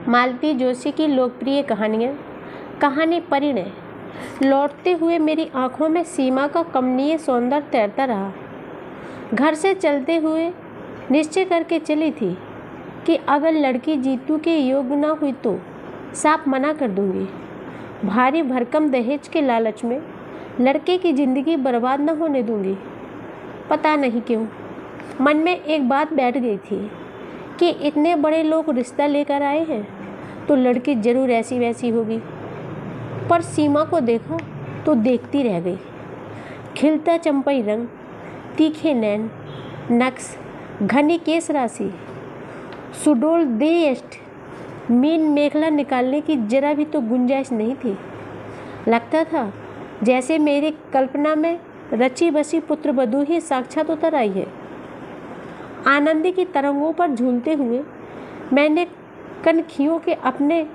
मालती जोशी की लोकप्रिय कहानियाँ। कहानी परिणय। लौटते हुए मेरी आंखों में सीमा का कमनीय सौंदर्य तैरता रहा। घर से चलते हुए निश्चय करके चली थी कि अगर लड़की जीतू के योग्य न हुई तो साफ मना कर दूंगी। भारी भरकम दहेज के लालच में लड़के की ज़िंदगी बर्बाद न होने दूंगी। पता नहीं क्यों मन में एक बात बैठ गई थी कि इतने बड़े लोग रिश्ता लेकर आए हैं तो लड़की ज़रूर ऐसी वैसी होगी। पर सीमा को देखा तो देखती रह गई। खिलता चंपई रंग, तीखे नैन, नक्श, घनी केश राशि, सुडौल देह, मीन मेखला निकालने की जरा भी तो गुंजाइश नहीं थी। लगता था जैसे मेरी कल्पना में रची बसी पुत्रवधू ही साक्षात उतर आई है। आनंदी की तरंगों पर झूलते हुए मैंने कनखियों के अपने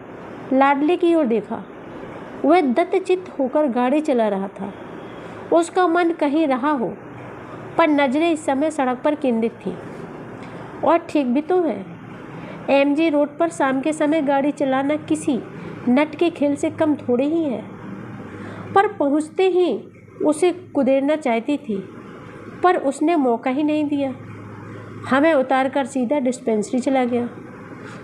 लाडले की ओर देखा। वह दत्तचित्त होकर गाड़ी चला रहा था। उसका मन कहीं रहा हो, पर नजरें इस समय सड़क पर केंद्रित थी। और ठीक भी तो है, एमजी रोड पर शाम के समय गाड़ी चलाना किसी नट के खेल से कम थोड़ी ही है। पर पहुंचते ही उसे कुदेरना चाहती थी, पर उसने मौका ही नहीं दिया। हमें उतारकर सीधा डिस्पेंसरी चला गया।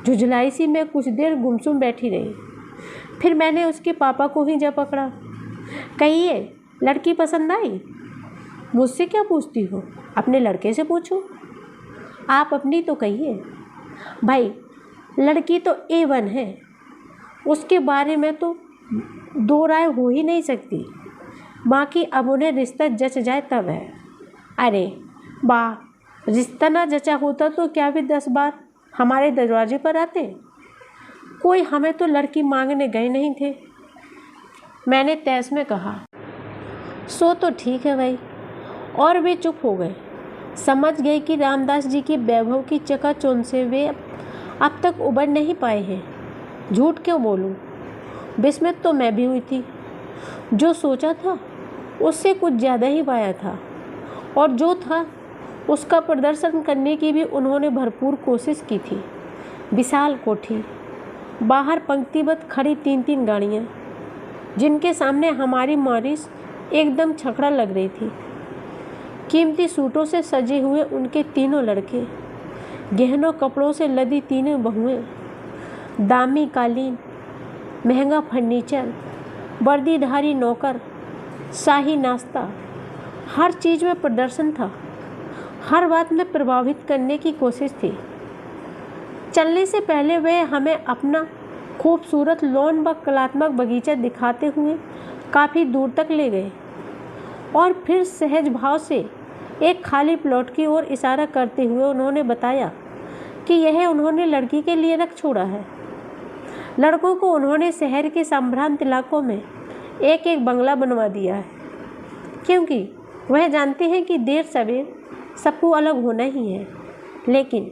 झुझलाई सी मैं कुछ देर गुमसुम बैठी रही। फिर मैंने उसके पापा को ही जा पकड़ा। कहिए, लड़की पसंद आई? मुझसे क्या पूछती हो? अपने लड़के से पूछो। आप अपनी तो कहिए। भाई, लड़की तो A1 है, उसके बारे में तो दो राय हो ही नहीं सकती। बाकी अब उन्हें रिश्ता जच जाए तब है। अरे वाह, रिश्ता ना जचा होता तो क्या भी 10 बार हमारे दरवाजे पर आते। कोई हमें तो लड़की मांगने गए नहीं थे, मैंने तैस में कहा। सो तो ठीक है भाई। और वे चुप हो गए। समझ गए कि रामदास जी की वैभव की चकाचौंध से वे अब तक उबर नहीं पाए हैं। झूठ क्यों बोलूं, विस्मित तो मैं भी हुई थी। जो सोचा था उससे कुछ ज़्यादा ही पाया था, और जो था उसका प्रदर्शन करने की भी उन्होंने भरपूर कोशिश की थी। विशाल कोठी, बाहर पंक्तिबद्ध खड़ी 3-3 गाड़ियाँ, जिनके सामने हमारी मॉरिस एकदम छकड़ा लग रही थी। कीमती सूटों से सजे हुए उनके तीनों लड़के, गहनों कपड़ों से लदी तीनों बहुएं, दामी कालीन, महंगा फर्नीचर, वर्दीधारी नौकर, शाही नाश्ता, हर चीज़ में प्रदर्शन था। हर बात में प्रभावित करने की कोशिश थी। चलने से पहले वे हमें अपना खूबसूरत लॉन व कलात्मक बगीचा दिखाते हुए काफ़ी दूर तक ले गए, और फिर सहज भाव से एक खाली प्लॉट की ओर इशारा करते हुए उन्होंने बताया कि यह उन्होंने लड़की के लिए रख छोड़ा है। लड़कों को उन्होंने शहर के संभ्रांत इलाकों में एक एक बंगला बनवा दिया है, क्योंकि वह जानते हैं कि देर सवेर सबको अलग होना ही है, लेकिन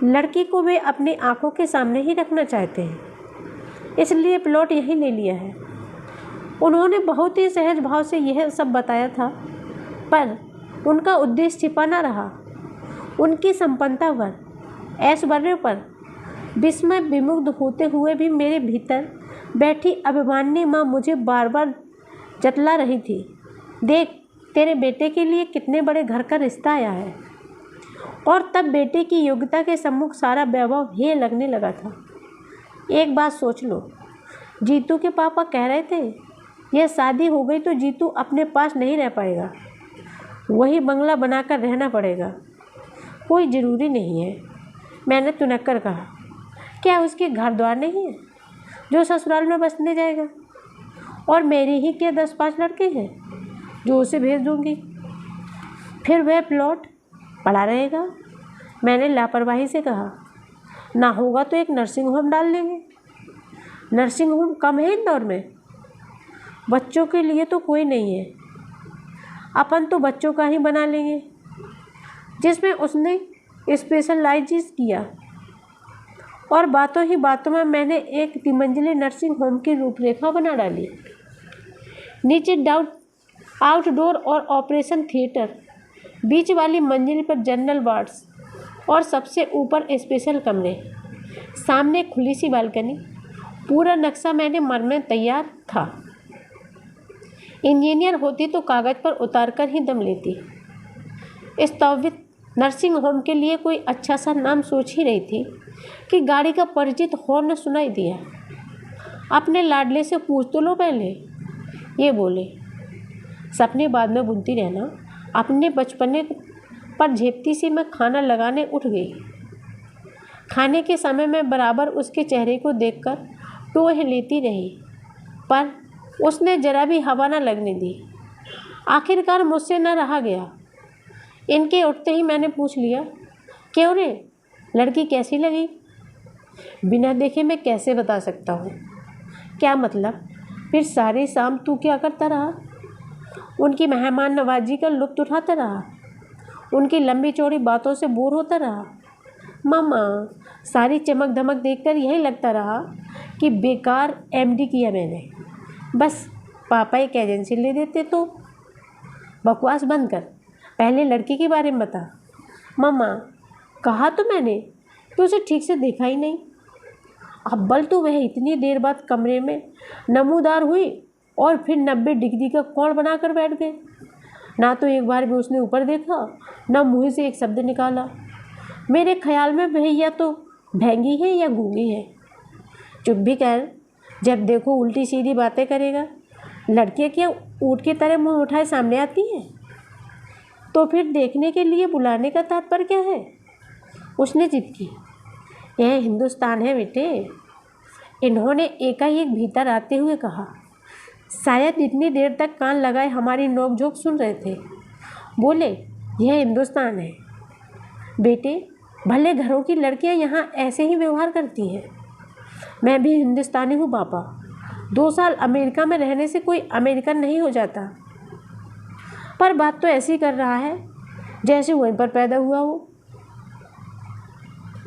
लड़की को वे अपनी आंखों के सामने ही रखना चाहते हैं। इसलिए प्लॉट यहीं ले लिया है। उन्होंने बहुत ही सहज भाव से यह सब बताया था, पर उनका उद्देश्य छिपा न रहा। उनकी संपन्नता पर, ऐश्वर्य पर विस्मय विमुग्ध होते हुए भी मेरे भीतर बैठी अभिमानी माँ मुझे बार बार जतला रही थी। देख, तेरे बेटे के लिए कितने बड़े घर का रिश्ता आया है। और तब बेटे की योग्यता के सम्मुख सारा वैभव हेय लगने लगा था। एक बात सोच लो, जीतू के पापा कह रहे थे यह शादी हो गई तो जीतू अपने पास नहीं रह पाएगा, वही बंगला बनाकर रहना पड़ेगा। कोई ज़रूरी नहीं है, मैंने तुनक्कर कहा। क्या उसके घर द्वार नहीं है जो ससुराल में बसने जाएगा? और मेरे ही क्या 10-5 लड़के हैं जो उसे भेज दूंगी, फिर वह प्लॉट पड़ा रहेगा। मैंने लापरवाही से कहा। ना होगा तो एक नर्सिंग होम डाल लेंगे। नर्सिंग होम कम है इंदौर में? बच्चों के लिए तो कोई नहीं है। अपन तो बच्चों का ही बना लेंगे, जिसमें उसने स्पेशलाइज किया। और बातों ही बातों में मैंने एक 3 मंजिले नर्सिंग होम की रूपरेखा बना डाली। नीचे आउटडोर और ऑपरेशन थिएटर, बीच वाली मंजिल पर जनरल वार्ड्स, और सबसे ऊपर स्पेशल कमरे। सामने खुली सी बालकनी, पूरा नक्शा मैंने मन में तैयार था। इंजीनियर होती तो कागज़ पर उतार कर ही दम लेती। स्तवित नर्सिंग होम के लिए कोई अच्छा सा नाम सोच ही रही थी कि गाड़ी का परिचित हॉर्न सुनाई दिया। अपने लाडले से पूछ तो लो पहले, ये बोले। सपने बाद में बुनती रहना। अपने बचपने पर झेपती सी मैं खाना लगाने उठ गई। खाने के समय मैं बराबर उसके चेहरे को देखकर टोह लेती रही, पर उसने जरा भी हवा न लगने दी। आखिरकार मुझसे न रहा गया। इनके उठते ही मैंने पूछ लिया, क्यों रे, लड़की कैसी लगी? बिना देखे मैं कैसे बता सकता हूँ? क्या मतलब? फिर सारी शाम तू क्या करता रहा? उनकी मेहमान नवाजी का लुत्फ़ उठाता रहा? उनकी लंबी चौड़ी बातों से बोर होता रहा? मामा, सारी चमक धमक देखकर यही लगता रहा कि बेकार एमडी किया मैंने। बस पापा एक एजेंसी ले देते तो। बकवास बंद कर, पहले लड़की के बारे में बता। मामा, कहा तो मैंने कि उसे ठीक से देखा ही नहीं। अव्वल तो वह इतनी देर बाद कमरे में नमूदार हुई और फिर 90 डिग्री का कोण बनाकर बैठ गए। ना तो एक बार भी उसने ऊपर देखा, ना मुँह से एक शब्द निकाला। मेरे ख्याल में वह या तो भैंगी है या गूंगी है। चुप भी कर, जब देखो उल्टी सीधी बातें करेगा। लड़कियाँ क्या ऊँट की तरह मुँह उठाए सामने आती हैं? तो फिर देखने के लिए बुलाने का तात्पर्य क्या है? उसने जिद की। यह हिंदुस्तान है बेटे, इन्होंने एकाएक भीतर आते हुए कहा। शायद इतनी देर तक कान लगाए हमारी नोकझोंक सुन रहे थे। बोले, यह हिंदुस्तान है बेटे, भले घरों की लड़कियां यहाँ ऐसे ही व्यवहार करती हैं। मैं भी हिंदुस्तानी हूँ पापा। 2 साल अमेरिका में रहने से कोई अमेरिकन नहीं हो जाता। पर बात तो ऐसी कर रहा है जैसे वहीं पर पैदा हुआ हो।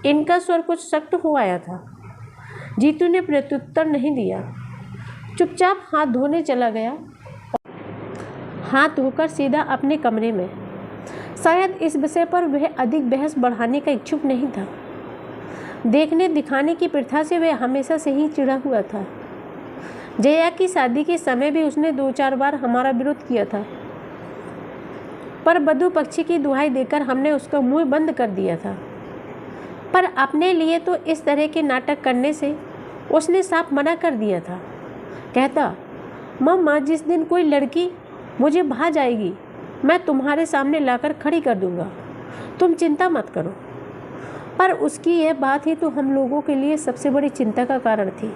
इनका स्वर कुछ सख्त हो आया था। जीतू ने प्रत्युत्तर नहीं दिया, चुपचाप हाथ धोने चला गया। हाथ धोकर सीधा अपने कमरे में। शायद इस विषय पर वह अधिक बहस बढ़ाने का इच्छुक नहीं था। देखने दिखाने की प्रथा से वह हमेशा से ही चिढ़ा हुआ था। जया की शादी के समय भी उसने 2-4 बार हमारा विरोध किया था, पर बधू पक्षी की दुहाई देकर हमने उसका मुंह बंद कर दिया था। पर अपने लिए तो इस तरह के नाटक करने से उसने साफ मना कर दिया था। कहता, मम्मा, जिस दिन कोई लड़की मुझे भा जाएगी मैं तुम्हारे सामने लाकर खड़ी कर दूंगा, तुम चिंता मत करो। पर उसकी यह बात ही तो हम लोगों के लिए सबसे बड़ी चिंता का कारण थी।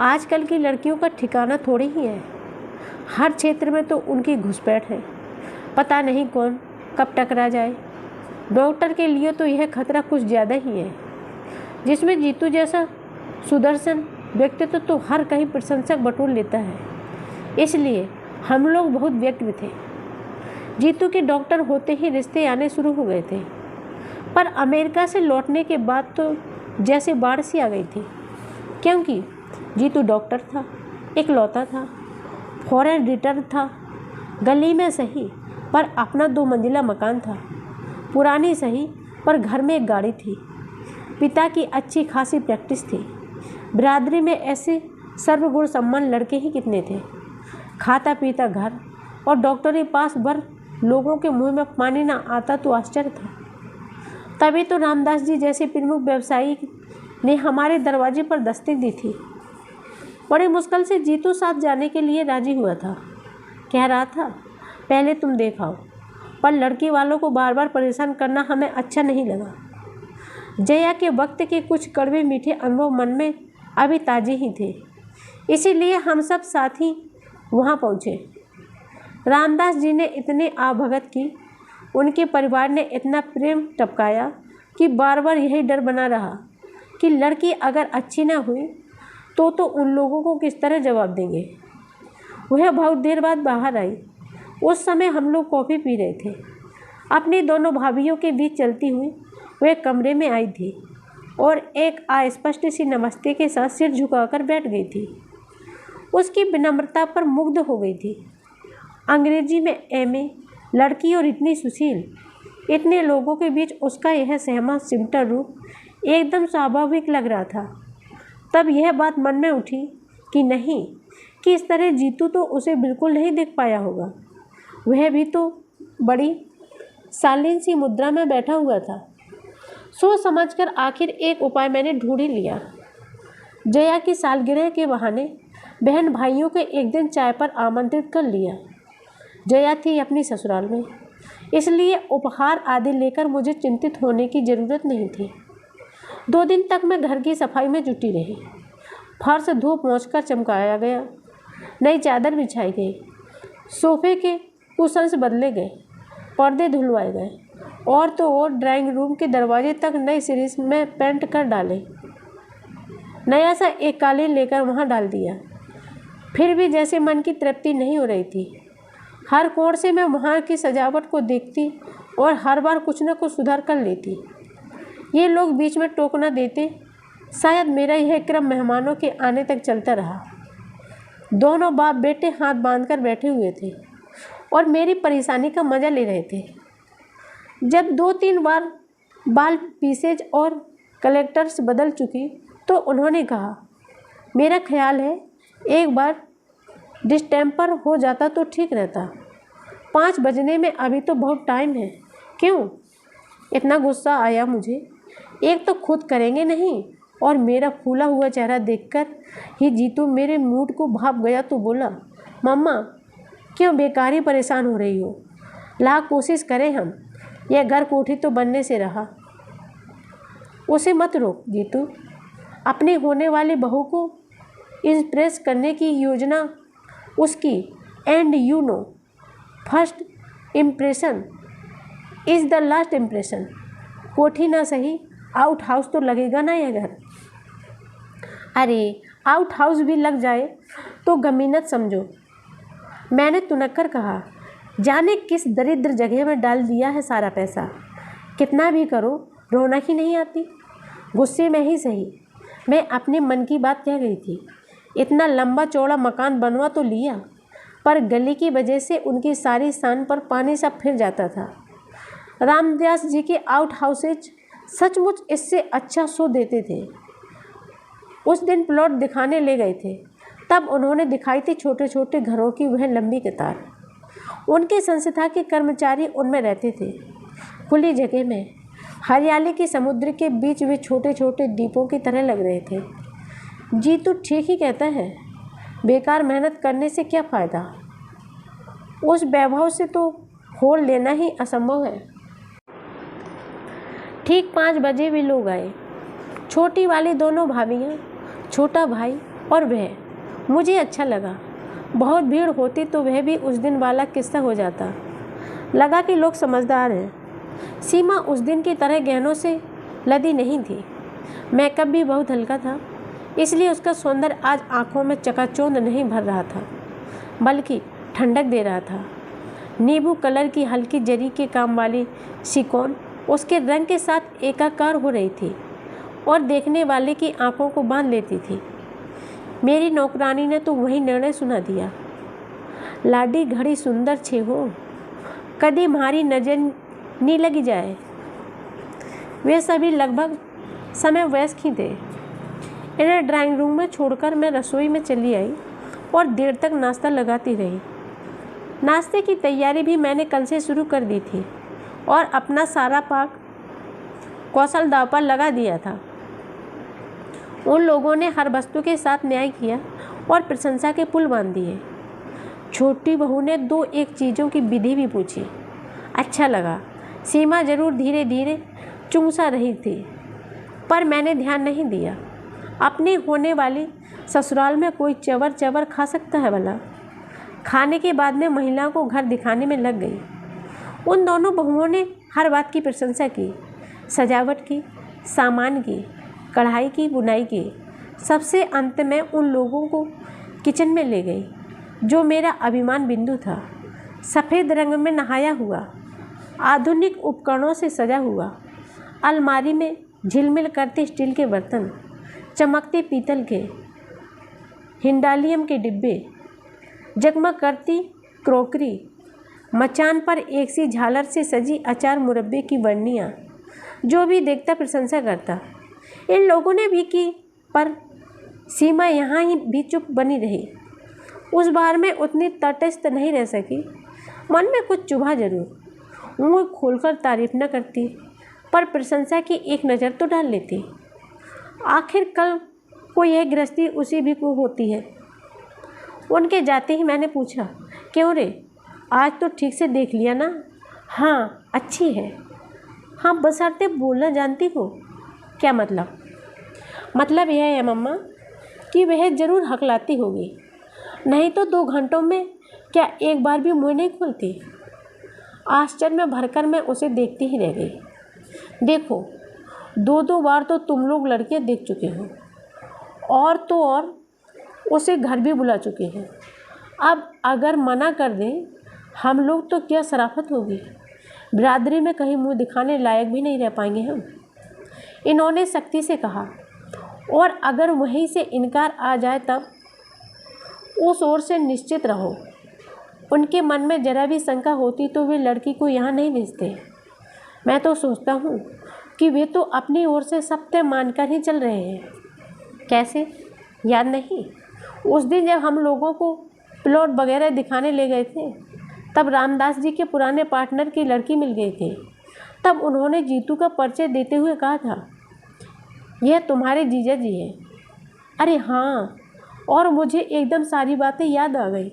आजकल की लड़कियों का ठिकाना थोड़ी ही है। हर क्षेत्र में तो उनकी घुसपैठ है। पता नहीं कौन कब टकरा जाए। डॉक्टर के लिए तो यह खतरा कुछ ज़्यादा ही है, जिसमें जीतू जैसा सुदर्शन व्यक्तित्व तो हर कहीं प्रशंसक बटोर लेता है। इसलिए हम लोग बहुत व्यग्र थे। जीतू के डॉक्टर होते ही रिश्ते आने शुरू हो गए थे। पर अमेरिका से लौटने के बाद तो जैसे बाढ़ सी आ गई थी, क्योंकि जीतू डॉक्टर था, इकलौता था, फॉरेन रिटर्न था। गली में सही पर अपना 2 मंजिला मकान था। पुरानी सही पर घर में एक गाड़ी थी। पिता की अच्छी खासी प्रैक्टिस थी। बिरादरी में ऐसे सर्वगुण सम्मान लड़के ही कितने थे। खाता पीता घर और डॉक्टरी पास भर लोगों के मुंह में पानी ना आता तो आश्चर्य था। तभी तो रामदास जी जैसे प्रमुख व्यवसायी ने हमारे दरवाजे पर दस्तक दी थी। बड़े मुश्किल से जीतू साथ जाने के लिए राजी हुआ था। कह रहा था, पहले तुम देखाओ, पर लड़की वालों को बार बार परेशान करना हमें अच्छा नहीं लगा। जया के वक्त के कुछ कड़वे मीठे अनुभव मन में अभी ताजे ही थे, इसीलिए हम सब साथ ही वहाँ पहुँचे। रामदास जी ने इतने आवभगत की, उनके परिवार ने इतना प्रेम टपकाया कि बार बार यही डर बना रहा कि लड़की अगर अच्छी ना हुई तो उन लोगों को किस तरह जवाब देंगे। वह बहुत देर बाद बाहर आई। उस समय हम लोग कॉफ़ी पी रहे थे। अपनी दोनों भाभियों के बीच चलती हुई वह कमरे में आई थी और एक अस्पष्ट सी नमस्ते के साथ सिर झुकाकर बैठ गई थी। उसकी विनम्रता पर मुग्ध हो गई थी। अंग्रेजी में एमए, लड़की और इतनी सुशील, इतने लोगों के बीच उसका यह सहमा सिमटा रूप एकदम स्वाभाविक लग रहा था। तब यह बात मन में उठी कि नहीं, कि इस तरह जीतू तो उसे बिल्कुल नहीं देख पाया होगा। वह भी तो बड़ी शालीन सी मुद्रा में बैठा हुआ था। सोच समझकर आखिर एक उपाय मैंने ढूंढ ही लिया। जया की सालगिरह के बहाने बहन भाइयों को एक दिन चाय पर आमंत्रित कर लिया। जया थी अपनी ससुराल में, इसलिए उपहार आदि लेकर मुझे चिंतित होने की ज़रूरत नहीं थी। 2 दिन तक मैं घर की सफाई में जुटी रही। फर्श धूप पोंछकर चमकाया गया, नई चादर बिछाई गई, सोफे के कुशन्स बदले गए, पर्दे धुलवाए गए और तो और ड्राइंग रूम के दरवाजे तक नई सीरीज में पेंट कर डाले। नया सा एक कालीन लेकर वहाँ डाल दिया। फिर भी जैसे मन की तृप्ति नहीं हो रही थी। हर कोण से मैं वहाँ की सजावट को देखती और हर बार कुछ न कुछ सुधार कर लेती। ये लोग बीच में टोक न देते। शायद मेरा यह क्रम मेहमानों के आने तक चलता रहा। दोनों बाप बेटे हाथ बांधकर बैठे हुए थे और मेरी परेशानी का मज़ा ले रहे थे। जब 2-3 बार बाल पीसेज और कलेक्टर्स बदल चुकी तो उन्होंने कहा, मेरा ख्याल है एक बार डिस्टेम्पर हो जाता तो ठीक रहता। 5 बजने में अभी तो बहुत टाइम है। क्यों? इतना गुस्सा आया मुझे। एक तो खुद करेंगे नहीं और मेरा फूला हुआ चेहरा देखकर ही जीतू मेरे मूड को भाप गया तो बोला, मम्मा क्यों बेकार ही परेशान हो रही हो? लाख कोशिश करें हम, यह घर कोठी तो बनने से रहा। उसे मत रोक जीतू। अपनी होने वाली बहू को इम्प्रेस करने की योजना उसकी, and you know first impression is the last impression. कोठी ना सही, आउट हाउस तो लगेगा ना यह घर। अरे आउट हाउस भी लग जाए तो गमीनत समझो, मैंने तुनक्कर कहा। जाने किस दरिद्र जगह में डाल दिया है सारा पैसा। कितना भी करो रौनक ही नहीं आती। गुस्से में ही सही, मैं अपने मन की बात कह गई थी। इतना लंबा चौड़ा मकान बनवा तो लिया, पर गली की वजह से उनकी सारी शान पर पानी सा फिर जाता था। रामदास जी के आउट हाउसेज सचमुच इससे अच्छा शो देते थे। उस दिन प्लॉट दिखाने ले गए थे, तब उन्होंने दिखाई थी छोटे छोटे घरों की वह लंबी कतार। उनके संस्था के कर्मचारी उनमें रहते थे। खुली जगह में हरियाली के समुद्र के बीच वे छोटे छोटे द्वीपों की तरह लग रहे थे। जीतू ठीक ही कहता है, बेकार मेहनत करने से क्या फ़ायदा। उस वैभव से तो होड़ लेना ही असंभव है। ठीक 5 बजे वे लोग आए। छोटी वाली दोनों भाभियाँ, छोटा भाई और वह। मुझे अच्छा लगा। बहुत भीड़ होती तो वह भी उस दिन वाला किस्सा हो जाता। लगा कि लोग समझदार हैं। सीमा उस दिन की तरह गहनों से लदी नहीं थी। मेकअप भी बहुत हल्का था, इसलिए उसका सौंदर्य आज आंखों में चकाचौंध नहीं भर रहा था, बल्कि ठंडक दे रहा था। नींबू कलर की हल्की जरी के काम वाली शिकॉन उसके रंग के साथ एकाकार हो रही थी और देखने वाले की आंखों को बांध लेती थी। मेरी नौकरानी ने तो वही निर्णय सुना दिया, लाडी घड़ी सुंदर छे हो, कदी हमारी नजर नी लगी जाए। वे सभी लगभग समय वयस्क ही थे। इन्हें ड्राइंग रूम में छोड़कर मैं रसोई में चली आई और देर तक नाश्ता लगाती रही। नाश्ते की तैयारी भी मैंने कल से शुरू कर दी थी और अपना सारा पाक कौशल दांव पर लगा दिया था। उन लोगों ने हर वस्तु के साथ न्याय किया और प्रशंसा के पुल बांध दिए। छोटी बहू ने 2-1 चीज़ों की विधि भी पूछी। अच्छा लगा। सीमा जरूर धीरे धीरे चूंसा रही थी, पर मैंने ध्यान नहीं दिया। अपनी होने वाली ससुराल में कोई चवर चवर खा सकता है भला। खाने के बाद में महिलाओं को घर दिखाने में लग गई। उन दोनों बहुओं ने हर बात की प्रशंसा की, सजावट की, सामान की, कढ़ाई की, बुनाई की। सबसे अंत में उन लोगों को किचन में ले गई, जो मेरा अभिमान बिंदु था। सफ़ेद रंग में नहाया हुआ, आधुनिक उपकरणों से सजा हुआ, अलमारी में झिलमिल करते स्टील के बर्तन, चमकते पीतल के, हिंडालियम के डिब्बे, जगमग करती क्रोकरी, मचान पर एक सी झालर से सजी अचार मुरब्बे की बर्नियाँ। जो भी देखता प्रशंसा करता। इन लोगों ने भी की, पर सीमा यहाँ ही भी चुप बनी रही। उस बार मैं उतनी तटस्थ नहीं रह सकी। मन में कुछ चुभा जरूर। मुँह खोलकर तारीफ न करती, पर प्रशंसा की एक नज़र तो डाल लेती। आखिर कल को यह गृहस्थी उसी भी को होती है। उनके जाते ही मैंने पूछा, क्यों रे, आज तो ठीक से देख लिया ना? हाँ, अच्छी है। हाँ, बशर्ते बोलना जानती हो। क्या मतलब? मतलब यह है मम्मा कि वह ज़रूर हकलाती होगी, नहीं तो 2 घंटों में क्या एक बार भी मुँह नहीं खोलती। आश्चर्य में भरकर मैं उसे देखती ही रह गई। देखो, 2 बार तो तुम लोग लड़कियां देख चुके हो, और तो और उसे घर भी बुला चुके हैं। अब अगर मना कर दें हम लोग तो क्या शराफत होगी। बिरादरी में कहीं मुंह दिखाने लायक भी नहीं रह पाएंगे हम। इन्होंने सख्ती से कहा। और अगर वहीं से इनकार आ जाए तब? उस ओर से निश्चित रहो, उनके मन में जरा भी शंका होती तो वे लड़की को यहाँ नहीं भेजते। मैं तो सोचता हूँ कि वे तो अपनी ओर से सब तय मानकर ही चल रहे हैं। कैसे, याद नहीं? उस दिन जब हम लोगों को प्लॉट वगैरह दिखाने ले गए थे, तब रामदास जी के पुराने पार्टनर की लड़की मिल गई थी। तब उन्होंने जीतू का परिचय देते हुए कहा था, यह तुम्हारे जीजा जी हैं। अरे हाँ, और मुझे एकदम सारी बातें याद आ गई।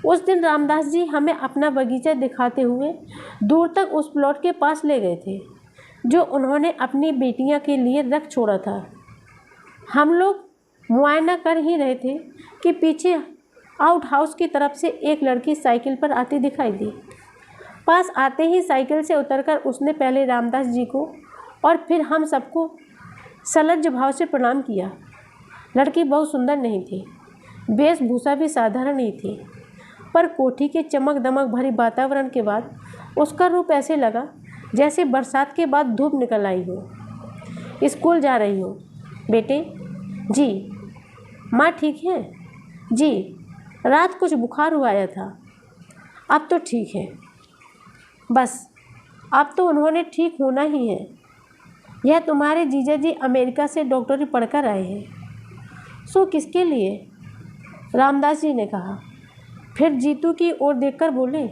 उस दिन रामदास जी हमें अपना बगीचा दिखाते हुए दूर तक उस प्लॉट के पास ले गए थे, जो उन्होंने अपनी बेटियां के लिए रख छोड़ा था। हम लोग मुआयना कर ही रहे थे कि पीछे आउट हाउस की तरफ से एक लड़की साइकिल पर आती दिखाई दी। पास आते ही साइकिल से उतरकर उसने पहले रामदास जी को और फिर हम सबको सलज्ज भाव से प्रणाम किया। लड़की बहुत सुंदर नहीं थी, वेशभूषा भी साधारण ही थी, पर कोठी के चमक दमक भरी वातावरण के बाद उसका रूप ऐसे लगा जैसे बरसात के बाद धूप निकल आई हो। स्कूल जा रही हो बेटे? जी। माँ ठीक है? जी, रात कुछ बुखार हुआ आया था, अब तो ठीक है। बस अब तो उन्होंने ठीक होना ही है। यह तुम्हारे जीजा जी अमेरिका से डॉक्टरी पढ़कर आए हैं। सो किसके लिए? रामदास जी ने कहा। फिर जीतू की ओर देखकर बोले,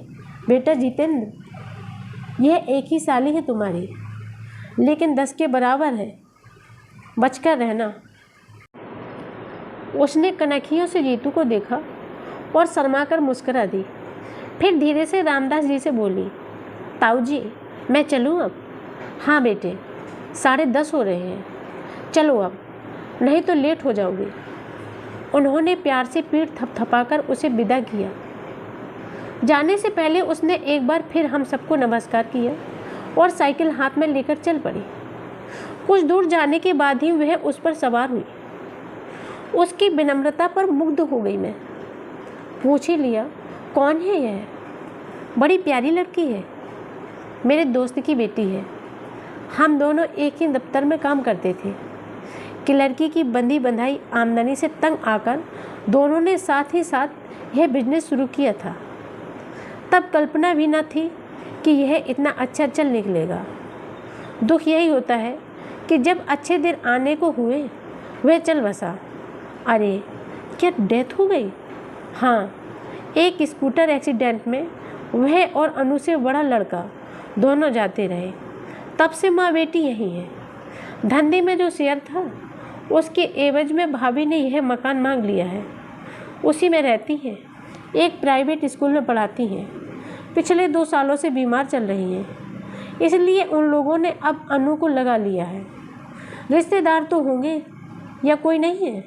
बेटा जितेंद्र, यह एक ही साली है तुम्हारी, लेकिन 10 के बराबर है, बचकर रहना। उसने कनखियों से जीतू को देखा और शर्माकर मुस्कुरा दी। फिर धीरे से रामदास जी से बोली, ताऊ जी मैं चलूँ अब? हाँ बेटे, 10:30 हो रहे हैं, चलो अब, नहीं तो लेट हो जाओगे। उन्होंने प्यार से पीठ थपथपाकर उसे विदा किया। जाने से पहले उसने एक बार फिर हम सबको नमस्कार किया और साइकिल हाथ में लेकर चल पड़ी। कुछ दूर जाने के बाद ही वह उस पर सवार हुई। उसकी विनम्रता पर मुग्ध हो गई मैं। पूछ ही लिया, कौन है यह? बड़ी प्यारी लड़की है, मेरे दोस्त की बेटी है। हम दोनों एक ही दफ्तर में काम करते थे कि लड़की की बंधी बंधाई आमदनी से तंग आकर दोनों ने साथ ही साथ यह बिजनेस शुरू किया था। तब कल्पना भी न थी कि यह इतना अच्छा चल निकलेगा। दुख यही होता है कि जब अच्छे दिन आने को हुए वह चल बसा। अरे क्या डेथ हो गई? हाँ, एक स्कूटर एक्सीडेंट में वह और अनु से बड़ा लड़का दोनों जाते रहे। तब से माँ बेटी यही है। धंधे में जो शेयर था उसके एवज में भाभी ने यह मकान मांग लिया है। उसी में रहती हैं, एक प्राइवेट स्कूल में पढ़ाती हैं। पिछले 2 सालों से बीमार चल रही हैं, इसलिए उन लोगों ने अब अनु को लगा लिया है। रिश्तेदार तो होंगे या कोई नहीं है?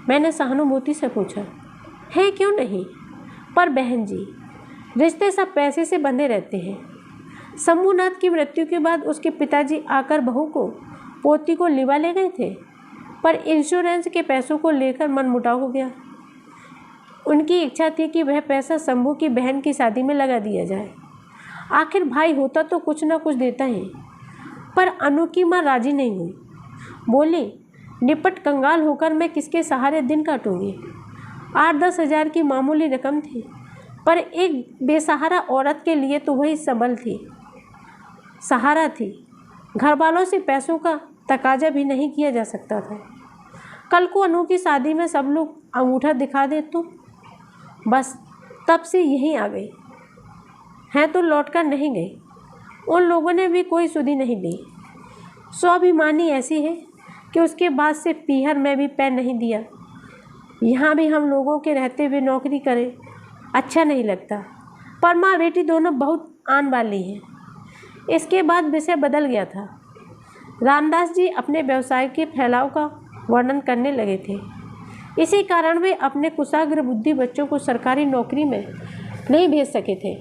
मैंने सहानुभूति से पूछा। है क्यों नहीं, पर बहन जी, रिश्ते सब पैसे से बंधे रहते हैं। शंभूनाथ की मृत्यु के बाद उसके पिताजी आकर बहू को पोती को लिवा ले गए थे, पर इंश्योरेंस के पैसों को लेकर मनमुटाव हो गया। उनकी इच्छा थी कि वह पैसा शंभू की बहन की शादी में लगा दिया जाए। आखिर भाई होता तो कुछ ना कुछ देता ही, पर अनु की माँ राजी नहीं हुई। बोली, निपट कंगाल होकर मैं किसके सहारे दिन काटूंगी। 8-10 हज़ार की मामूली रकम थी, पर एक बेसहारा औरत के लिए तो वही सबल थी, सहारा थी। घर वालों से पैसों का तकाजा भी नहीं किया जा सकता था। कल को अनु की शादी में सब लोग अंगूठा दिखा दे तो बस तब से यहीं आ गई है तो लौटकर नहीं गई। उन लोगों ने भी कोई सुधि नहीं ली। स्वाभिमानी ऐसी है कि उसके बाद से पीहर में भी पैर नहीं दिया। यहाँ भी हम लोगों के रहते हुए नौकरी करे अच्छा नहीं लगता, पर माँ बेटी दोनों बहुत आन वाली हैं। इसके बाद विषय बदल गया था। रामदास जी अपने व्यवसाय के फैलाव का वर्णन करने लगे थे। इसी कारण वे अपने कुशाग्र बुद्धि बच्चों को सरकारी नौकरी में नहीं भेज सके थे।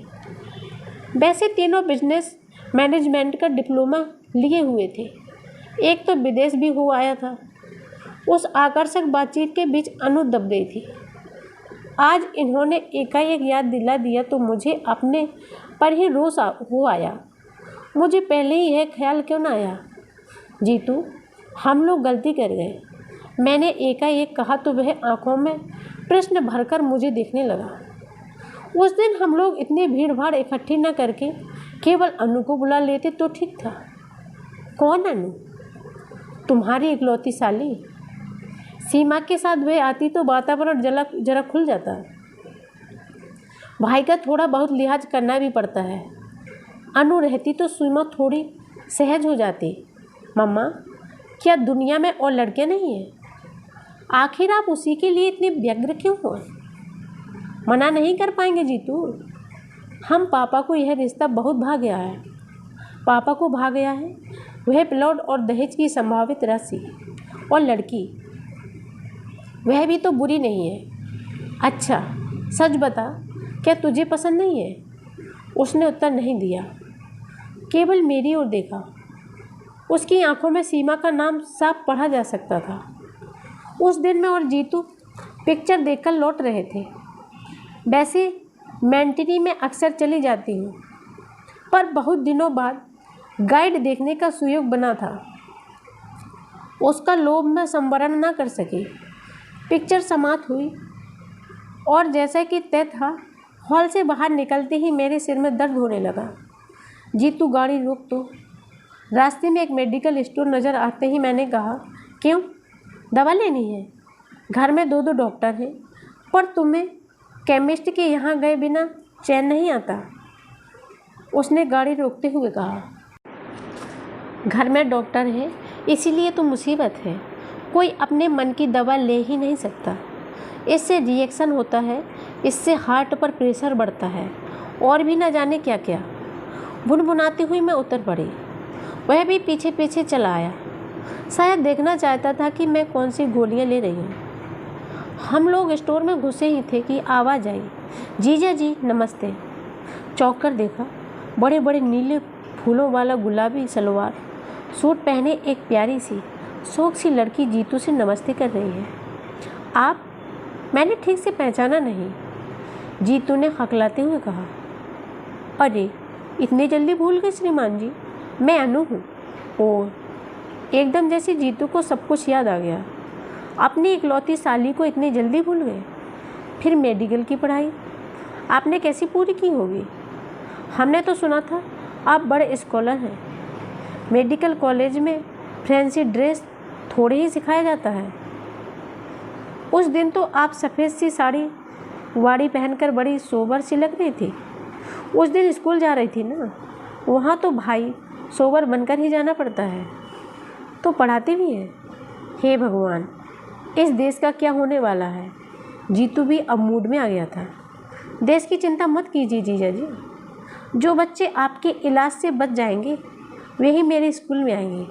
वैसे तीनों बिजनेस मैनेजमेंट का डिप्लोमा लिए हुए थे। एक तो विदेश भी हो आया था। उस आकर्षक बातचीत के बीच अनु दब गई थी। आज इन्होंने एकाएक याद दिला दिया तो मुझे अपने पर ही रोष हो आया। मुझे पहले ही यह ख्याल क्यों ना आया? जीतू, हम लोग गलती कर गए, मैंने एकाएक कहा तो वह आंखों में प्रश्न भरकर मुझे देखने लगा। उस दिन हम लोग इतनी भीड़ भाड़ इकट्ठी न करके केवल अनु को बुला लेते तो ठीक था। कौन अनु? तुम्हारी इकलौती साली। सीमा के साथ वह आती तो वातावरण जरा खुल जाता। भाई का थोड़ा बहुत लिहाज करना भी पड़ता है। अनु रहती तो सीमा थोड़ी सहज हो जाती। मम्मा, क्या दुनिया में और लड़के नहीं हैं? आखिर आप उसी के लिए इतने व्यग्र क्यों हो? मना नहीं कर पाएंगे जीतू। हम पापा को यह रिश्ता बहुत भा गया है। पापा को भा गया है वह प्लॉट और दहेज की संभावित राशि, और लड़की वह भी तो बुरी नहीं है। अच्छा सच बता, क्या तुझे पसंद नहीं है? उसने उत्तर नहीं दिया, केवल मेरी ओर देखा। उसकी आंखों में सीमा का नाम साफ पढ़ा जा सकता था। उस दिन मैं और जीतू पिक्चर देखकर लौट रहे थे। वैसे मैंटिनी में अक्सर चली जाती हूँ, पर बहुत दिनों बाद गाइड देखने का सुयोग बना था। उसका लोभ में संवरण न कर सकी। पिक्चर समाप्त हुई और जैसा कि तय था, हॉल से बाहर निकलते ही मेरे सिर में दर्द होने लगा। जीतू गाड़ी रोक तो। रास्ते में एक मेडिकल स्टोर नज़र आते ही मैंने कहा, क्यों, दवा लेनी है? घर में 2 डॉक्टर हैं, पर तुम्हें केमिस्ट के यहाँ गए बिना चैन नहीं आता। उसने गाड़ी रोकते हुए कहा, घर में डॉक्टर है इसीलिए तो मुसीबत है। कोई अपने मन की दवा ले ही नहीं सकता। इससे रिएक्शन होता है, इससे हार्ट पर प्रेशर बढ़ता है और भी ना जाने क्या क्या। भुनभुनाती हुई मैं उतर पड़ी। वह भी पीछे पीछे चला आया। शायद देखना चाहता था कि मैं कौन सी गोलियां ले रही हूँ। हम लोग स्टोर में घुसे ही थे कि आवाज़ आई, जीजा जी नमस्ते। चौंक कर देखा, बड़े बड़े नीले फूलों वाला गुलाबी सलवार सूट पहने एक प्यारी सी शौक सी लड़की जीतू से नमस्ते कर रही है। आप? मैंने ठीक से पहचाना नहीं। जीतू ने हकलाते हुए कहा, अरे इतनी जल्दी भूल गए श्रीमान जी, मैं अनु हूँ। ओह, एकदम जैसे जीतू को सब कुछ याद आ गया। अपनी इकलौती साली को इतनी जल्दी भूल गए? फिर मेडिकल की पढ़ाई आपने कैसी पूरी की होगी? हमने तो सुना था आप बड़े स्कॉलर हैं। मेडिकल कॉलेज में फैंसी ड्रेस थोड़े ही सिखाया जाता है। उस दिन तो आप सफ़ेद सी साड़ी वाड़ी पहनकर बड़ी सोबर सी लग रही थी। उस दिन स्कूल जा रही थी ना, वहाँ तो भाई सोबर बनकर ही जाना पड़ता है। तो पढ़ाते भी हैं? हे भगवान, इस देश का क्या होने वाला है? जीतू भी अब मूड में आ गया था। देश की चिंता मत कीजिए जीजा जी। जो बच्चे आपके इलाज से बच जाएंगे वही मेरे स्कूल में आएंगे।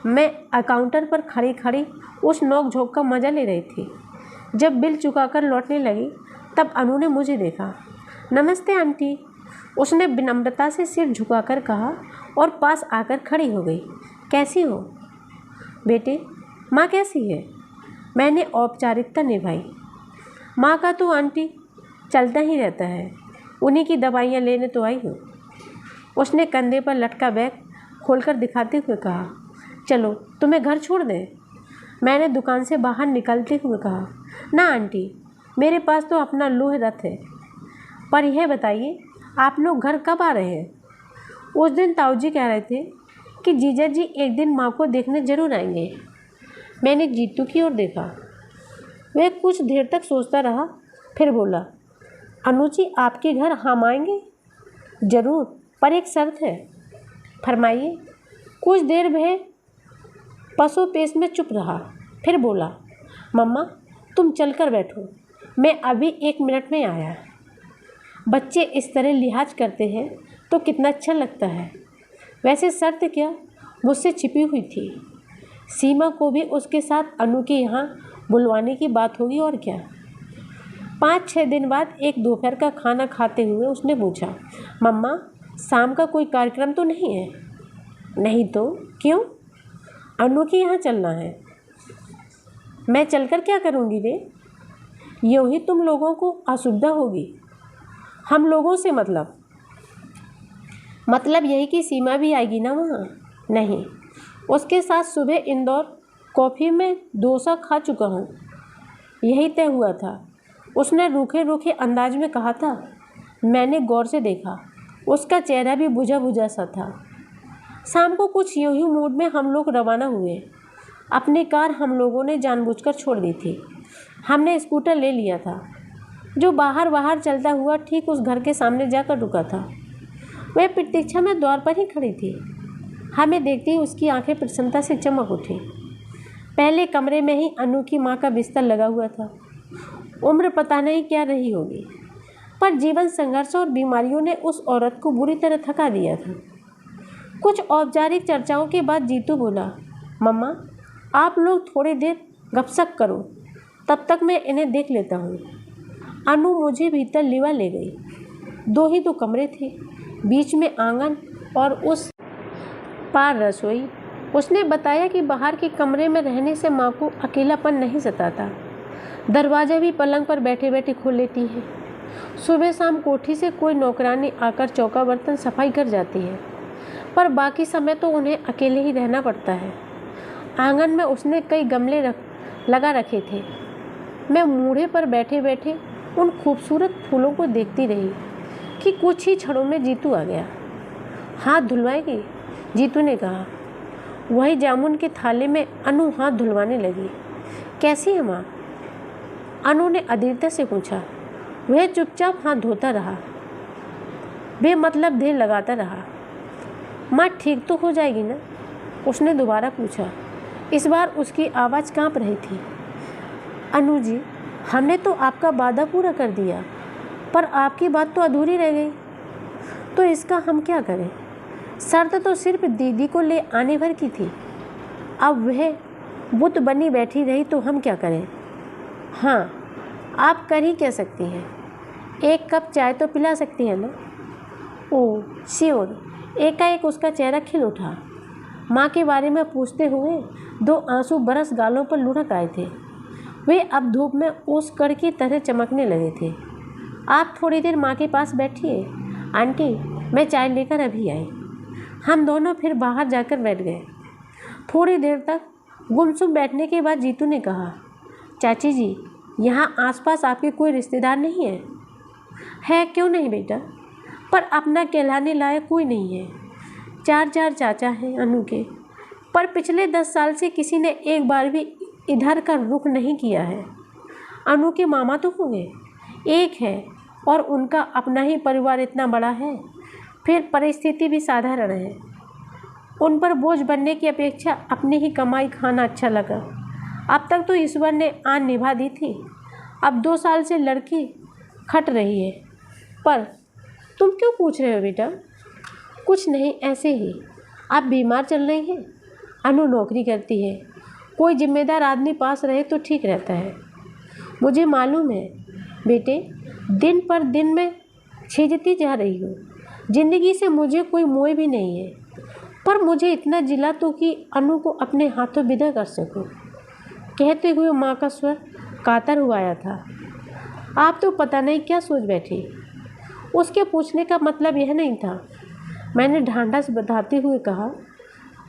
मैं काउंटर पर खड़ी खड़ी उस नोक झोंक का मज़ा ले रही थी। जब बिल चुकाकर लौटने लगी तब अनु ने मुझे देखा। नमस्ते आंटी, उसने विनम्रता से सिर झुकाकर कहा और पास आकर खड़ी हो गई। कैसी हो बेटे? माँ कैसी है? मैंने औपचारिकता निभाई। माँ का तो आंटी चलता ही रहता है, उन्हीं की दवाइयाँ लेने तो आई हूँ। उसने कंधे पर लटका बैग खोलकर दिखाते हुए कहा, चलो तुम्हें घर छोड़ दें? मैंने दुकान से बाहर निकलते हुए कहा, ना आंटी, मेरे पास तो अपना लोह रथ है। पर यह बताइए आप लोग घर कब आ रहे हैं? उस दिन ताऊजी कह रहे थे कि जीजा जी एक दिन माँ को देखने जरूर आएंगे। मैंने जीतू की ओर देखा। वह कुछ देर तक सोचता रहा, फिर बोला, अनुजी आपके घर हम आएंगे? ज़रूर, पर एक शर्त है। फरमाइए। कुछ देर वह पसोपेश में चुप रहा, फिर बोला, मम्मा तुम चलकर बैठो, मैं अभी 1 मिनट में आया। बच्चे इस तरह लिहाज करते हैं तो कितना अच्छा लगता है। वैसे शर्त क्या मुझसे छिपी हुई थी। सीमा को भी उसके साथ अनु के यहाँ बुलवाने की बात होगी और क्या। 5-6 दिन बाद एक दोपहर का खाना खाते हुए उसने पूछा, मम्मा शाम का कोई कार्यक्रम तो नहीं है? नहीं तो क्यों? अनु के यहाँ चलना है। मैं चलकर क्या करूँगी रे? यूँ ही तुम लोगों को असुविधा होगी। हम लोगों से मतलब यही कि सीमा भी आएगी ना वहाँ? नहीं, उसके साथ सुबह इंदौर कॉफ़ी में डोसा खा चुका हूँ। यही तय हुआ था। उसने रूखे रूखे अंदाज में कहा था। मैंने गौर से देखा, उसका चेहरा भी बुझा बुझा सा था। शाम को कुछ यूँ ही मूड में हम लोग रवाना हुए। अपनी कार हम लोगों ने जानबूझकर छोड़ दी थी। हमने स्कूटर ले लिया था, जो बाहर चलता हुआ ठीक उस घर के सामने जाकर रुका था। वह प्रतीक्षा में द्वार पर ही खड़ी थी। हमें देखते ही उसकी आंखें प्रसन्नता से चमक उठी। पहले कमरे में ही अनु की माँ का बिस्तर लगा हुआ था। उम्र पता नहीं क्या रही होगी, पर जीवन संघर्ष और बीमारियों ने उस औरत को बुरी तरह थका दिया था। कुछ औपचारिक चर्चाओं के बाद जीतू बोला, मम्मा आप लोग थोड़ी देर गपशप करो, तब तक मैं इन्हें देख लेता हूँ। अनु मुझे भीतर लिवा ले गई। 2 ही तो कमरे थे, बीच में आंगन और उस पार रसोई। उसने बताया कि बाहर के कमरे में रहने से माँ को अकेलापन नहीं सताता। दरवाज़ा भी पलंग पर बैठे बैठे खोल लेती है। सुबह शाम कोठी से कोई नौकरानी आकर चौका बर्तन सफाई कर जाती है, पर बाकी समय तो उन्हें अकेले ही रहना पड़ता है। आंगन में उसने कई गमले लगा रखे थे। मैं मूढ़े पर बैठे बैठे उन खूबसूरत फूलों को देखती रही कि कुछ ही क्षणों में जीतू आ गया। हाथ धुलवाएगी? जीतू ने कहा। वही जामुन के थाले में अनु हाथ धुलवाने लगी। कैसी है माँ? अनु ने अधीरता से पूछा। वह चुपचाप हाथ धोता रहा, बेमतलब देर लगाता रहा। माँ ठीक तो हो जाएगी ना? उसने दोबारा पूछा। इस बार उसकी आवाज़ कांप रही थी। अनु जी, हमने तो आपका वादा पूरा कर दिया, पर आपकी बात तो अधूरी रह गई। तो इसका हम क्या करें? शर्त तो सिर्फ दीदी को ले आने भर की थी। अब वह बुत बनी बैठी रही तो हम क्या करें? हाँ, आप कर ही क्या सकती हैं? 1 कप चाय तो पिला सकती हैं ना? Oh sure. एकाएक उसका चेहरा खिल उठा। माँ के बारे में पूछते हुए 2 आंसू बरस गालों पर लुढ़क आए थे। वे अब धूप में ओस कड़ की तरह चमकने लगे थे। आप थोड़ी देर माँ के पास बैठिए, आंटी मैं चाय लेकर अभी आई। हम दोनों फिर बाहर जाकर बैठ गए। थोड़ी देर तक गुमसुम बैठने के बाद जीतू ने कहा, चाची जी यहाँ आसपास आपके कोई रिश्तेदार नहीं है? है क्यों नहीं बेटा, पर अपना कहलाने लायक कोई नहीं है। 4 चाचा हैं अनु के, पर पिछले 10 साल से किसी ने एक बार भी इधर का रुख नहीं किया है। अनु के मामा तो होंगे, एक है, और उनका अपना ही परिवार इतना बड़ा है, फिर परिस्थिति भी साधारण है। उन पर बोझ बनने की अपेक्षा अपनी ही कमाई खाना अच्छा लगा। अब तक तो ईश्वर ने आन निभा दी थी, अब 2 साल से लड़की खट रही है। पर तुम क्यों पूछ रहे हो बेटा? कुछ नहीं, ऐसे ही। आप बीमार चल रही हैं? अनु नौकरी करती है, कोई जिम्मेदार आदमी पास रहे तो ठीक रहता है। मुझे मालूम है बेटे, दिन पर दिन मैं छिजती जा रही हूँ। ज़िंदगी से मुझे कोई मोह भी नहीं है, पर मुझे इतना जिला तो कि अनु को अपने हाथों विदा कर सकूं। कहते हुए माँ का स्वर कातर हुआ आया था। आप तो पता नहीं क्या सोच बैठी। उसके पूछने का मतलब यह नहीं था। मैंने ढांढस बताते हुए कहा,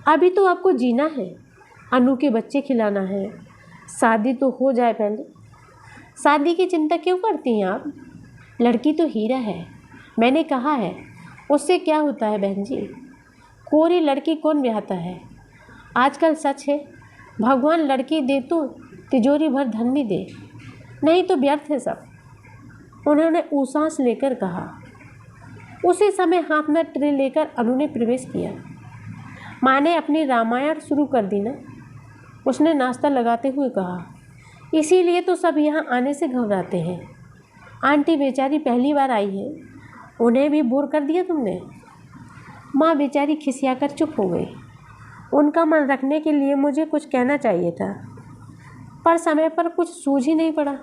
अभी तो आपको जीना है, अनु के बच्चे खिलाना है, शादी तो हो जाए पहले। शादी की चिंता क्यों करती हैं आप? लड़की तो हीरा है, मैंने कहा है। उससे क्या होता है बहन जी? कोरी लड़की कौन ब्याहता है। आजकल सच है, भगवान लड़की दे तो तिजोरी भर धन भी दे, नहीं तो व्यर्थ है सब, उन्होंने ऊँसास लेकर कहा। उसी समय हाथ में ट्रे लेकर अनु ने प्रवेश किया। माँ ने अपनी रामायण शुरू कर दी ना, उसने नाश्ता लगाते हुए कहा। इसीलिए तो सब यहाँ आने से घबराते हैं। आंटी बेचारी पहली बार आई है, उन्हें भी बोर कर दिया तुमने। माँ बेचारी खिसियाकर चुप हो गई। उनका मन रखने के लिए मुझे कुछ कहना चाहिए था, पर समय पर कुछ सूझ ही नहीं पड़ा।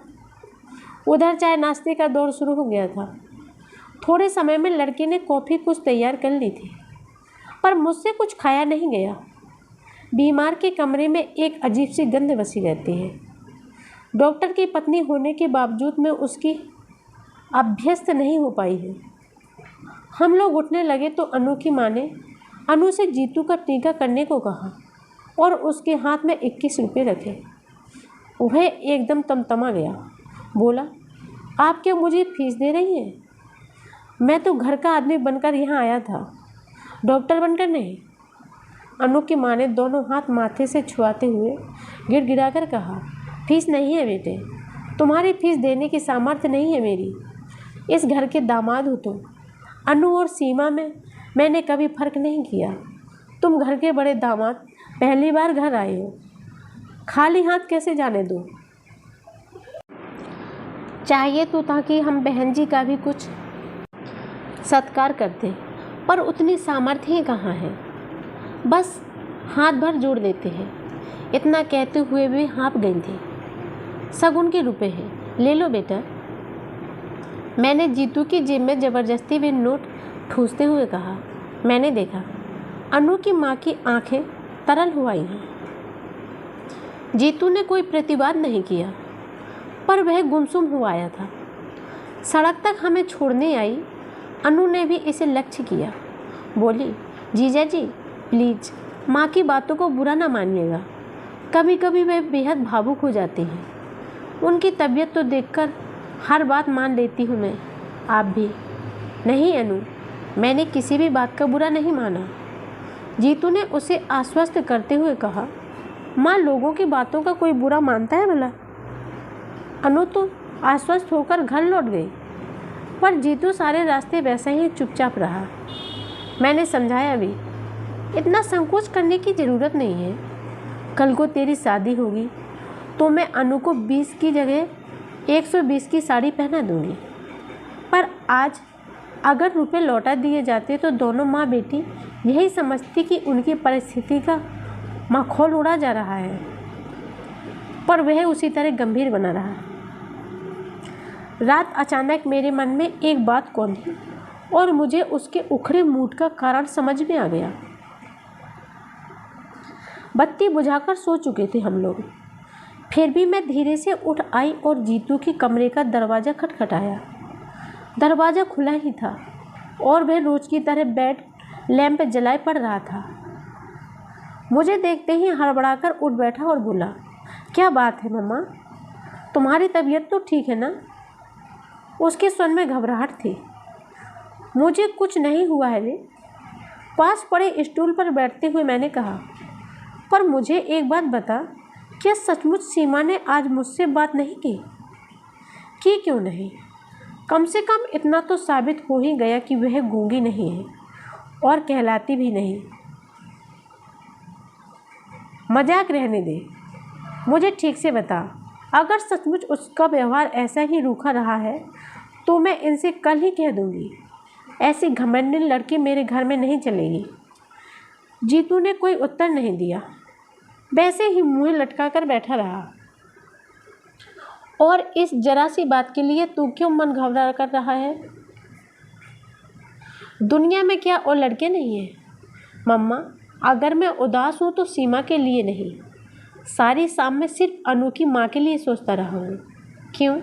उधर चाय नाश्ते का दौर शुरू हो गया था। थोड़े समय में लड़के ने कॉफ़ी कुछ तैयार कर ली थी, पर मुझसे कुछ खाया नहीं गया। बीमार के कमरे में एक अजीब सी गंध बसी रहती है। डॉक्टर की पत्नी होने के बावजूद मैं उसकी अभ्यस्त नहीं हो पाई है। हम लोग उठने लगे तो अनु की माँ ने अनु से जीतू का टीका करने को कहा और उसके हाथ में 21 रुपये रखे। वह एकदम तमतमा गया। बोला, आप क्या मुझे फीस दे रही हैं? मैं तो घर का आदमी बनकर यहाँ आया था, डॉक्टर बनकर नहीं। अनु की माँ ने दोनों हाथ माथे से छुआते हुए गिड़गिड़ाकर कहा, फीस नहीं है बेटे, तुम्हारी फीस देने की सामर्थ्य नहीं है मेरी। इस घर के दामाद हो तुम। अनु और सीमा में मैंने कभी फ़र्क नहीं किया। तुम घर के बड़े दामाद पहली बार घर आए हो, खाली हाथ कैसे जाने दो। चाहिए तो ताकि हम बहन जी का भी कुछ सत्कार करते, पर उतनी सामर्थ्य ही कहाँ है। बस हाथ भर जोड़ देते हैं। इतना कहते हुए भी हाँफ गई थी। शगुन के रुपए हैं, ले लो बेटा। मैंने जीतू की जेब में ज़बरदस्ती वे नोट ठूसते हुए कहा। मैंने देखा अनु की माँ की आंखें तरल हो आई हैं। जीतू ने कोई प्रतिवाद नहीं किया, पर वह गुमसुम हो आया था। सड़क तक हमें छोड़ने आई अनु ने भी इसे लक्ष्य किया। बोली, जीजा जी प्लीज़ माँ की बातों को बुरा ना मानिएगा। कभी कभी वह बेहद भावुक हो जाती हैं। उनकी तबीयत तो देखकर हर बात मान लेती हूँ मैं, आप भी। नहीं अनु, मैंने किसी भी बात का बुरा नहीं माना। जीतू ने उसे आश्वस्त करते हुए कहा। माँ लोगों की बातों का कोई बुरा मानता है भला? अनु तो आश्वस्त होकर घर लौट गई, पर जीतू सारे रास्ते वैसे ही चुपचाप रहा। मैंने समझाया भी, इतना संकोच करने की ज़रूरत नहीं है। कल को तेरी शादी होगी तो मैं अनु को 20 की जगह 120 की साड़ी पहना दूंगी। पर आज अगर रुपए लौटा दिए जाते तो दोनों माँ बेटी यही समझती कि उनकी परिस्थिति का मखौल उड़ा जा रहा है, पर वह उसी तरह गंभीर बना रहा। रात अचानक मेरे मन में एक बात कौंधी और मुझे उसके उखड़े मूड का कारण समझ में आ गया। बत्ती बुझाकर सो चुके थे हम लोग, फिर भी मैं धीरे से उठ आई और जीतू के कमरे का दरवाज़ा खटखटाया। दरवाज़ा खुला ही था और वह रोज की तरह बेड लैंप जलाए पड़ रहा था। मुझे देखते ही हड़बड़ाकर उठ बैठा और बोला, क्या बात है मम्मा, तुम्हारी तबीयत तो ठीक है ना? उसके स्वर में घबराहट थी। मुझे कुछ नहीं हुआ है रे। पास पड़े स्टूल पर बैठते हुए मैंने कहा, पर मुझे एक बात बता, क्या सचमुच सीमा ने आज मुझसे बात नहीं की? क्यों नहीं? कम से कम इतना तो साबित हो ही गया कि वह गूंगी नहीं है और कहलाती भी नहीं। मजाक रहने दे, मुझे ठीक से बता, अगर सचमुच उसका व्यवहार ऐसा ही रूखा रहा है तो मैं इनसे कल ही कह दूंगी। ऐसी घमंडी लड़की मेरे घर में नहीं चलेगी। जीतू ने कोई उत्तर नहीं दिया, वैसे ही मुँह लटका कर बैठा रहा। और इस जरा सी बात के लिए तू क्यों मन घबरा कर रहा है? दुनिया में क्या और लड़के नहीं हैं? मम्मा, अगर मैं उदास हूँ तो सीमा के लिए नहीं, सारी शाम में सिर्फ अनु की माँ के लिए सोचता रहा हूँ। क्यों?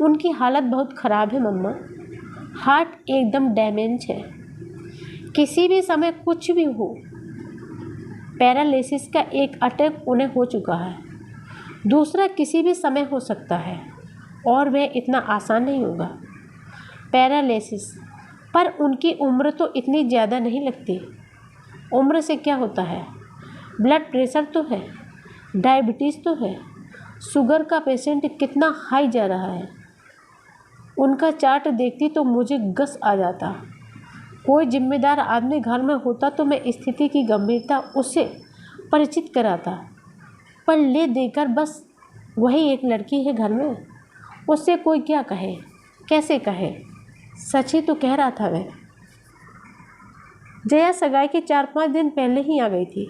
उनकी हालत बहुत ख़राब है मम्मा, हार्ट एकदम डैमेज है। किसी भी समय कुछ भी हो। पैरालिसिस का एक अटैक उन्हें हो चुका है, दूसरा किसी भी समय हो सकता है और वह इतना आसान नहीं होगा। पैरालिसिस, पर उनकी उम्र तो इतनी ज़्यादा नहीं लगती। उम्र से क्या होता है, ब्लड प्रेशर तो है, डायबिटीज़ तो है, शुगर का पेशेंट कितना हाई जा रहा है। उनका चार्ट देखती तो मुझे गस आ जाता। कोई जिम्मेदार आदमी घर में होता तो मैं स्थिति की गंभीरता उससे परिचित कराता, पर ले देकर बस वही एक लड़की है घर में, उससे कोई क्या कहे, कैसे कहे। सच ही तो कह रहा था वह। जया सगाई के 4-5 दिन पहले ही आ गई थी।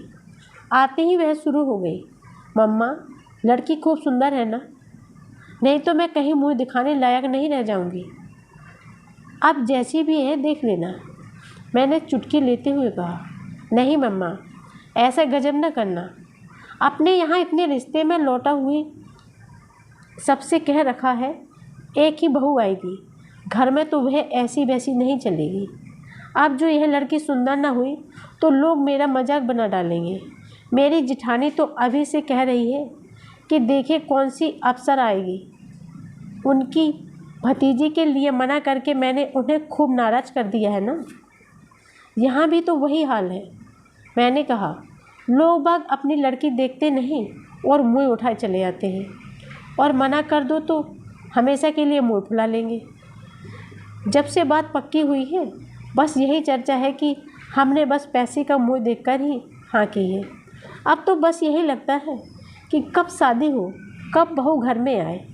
आते ही वह शुरू हो गई, मम्मा लड़की खूब सुंदर है ना, नहीं तो मैं कहीं मुँह दिखाने लायक नहीं रह जाऊंगी। अब जैसी भी है देख लेना। मैंने चुटकी लेते हुए कहा, नहीं मम्मा ऐसा गजब न करना। अपने यहाँ इतने रिश्ते में लौटा हुई सबसे कह रखा है एक ही बहू आएगी घर में, तो वह ऐसी वैसी नहीं चलेगी। अब जो यह लड़की सुंदर ना हुई तो लोग मेरा मजाक बना डालेंगे। मेरी जिठानी तो अभी से कह रही है कि देखे कौन सी अफसर आएगी। उनकी भतीजी के लिए मना करके मैंने उन्हें खूब नाराज़ कर दिया है ना। यहाँ भी तो वही हाल है। मैंने कहा, लोग बाग अपनी लड़की देखते नहीं और मुँह उठाए चले जाते हैं, और मना कर दो तो हमेशा के लिए मुँह फुला लेंगे। जब से बात पक्की हुई है बस यही चर्चा है कि हमने बस पैसे का मुँह देखकर ही हाँ की है। अब तो बस यही लगता है कि कब शादी हो, कब बहू घर में आए।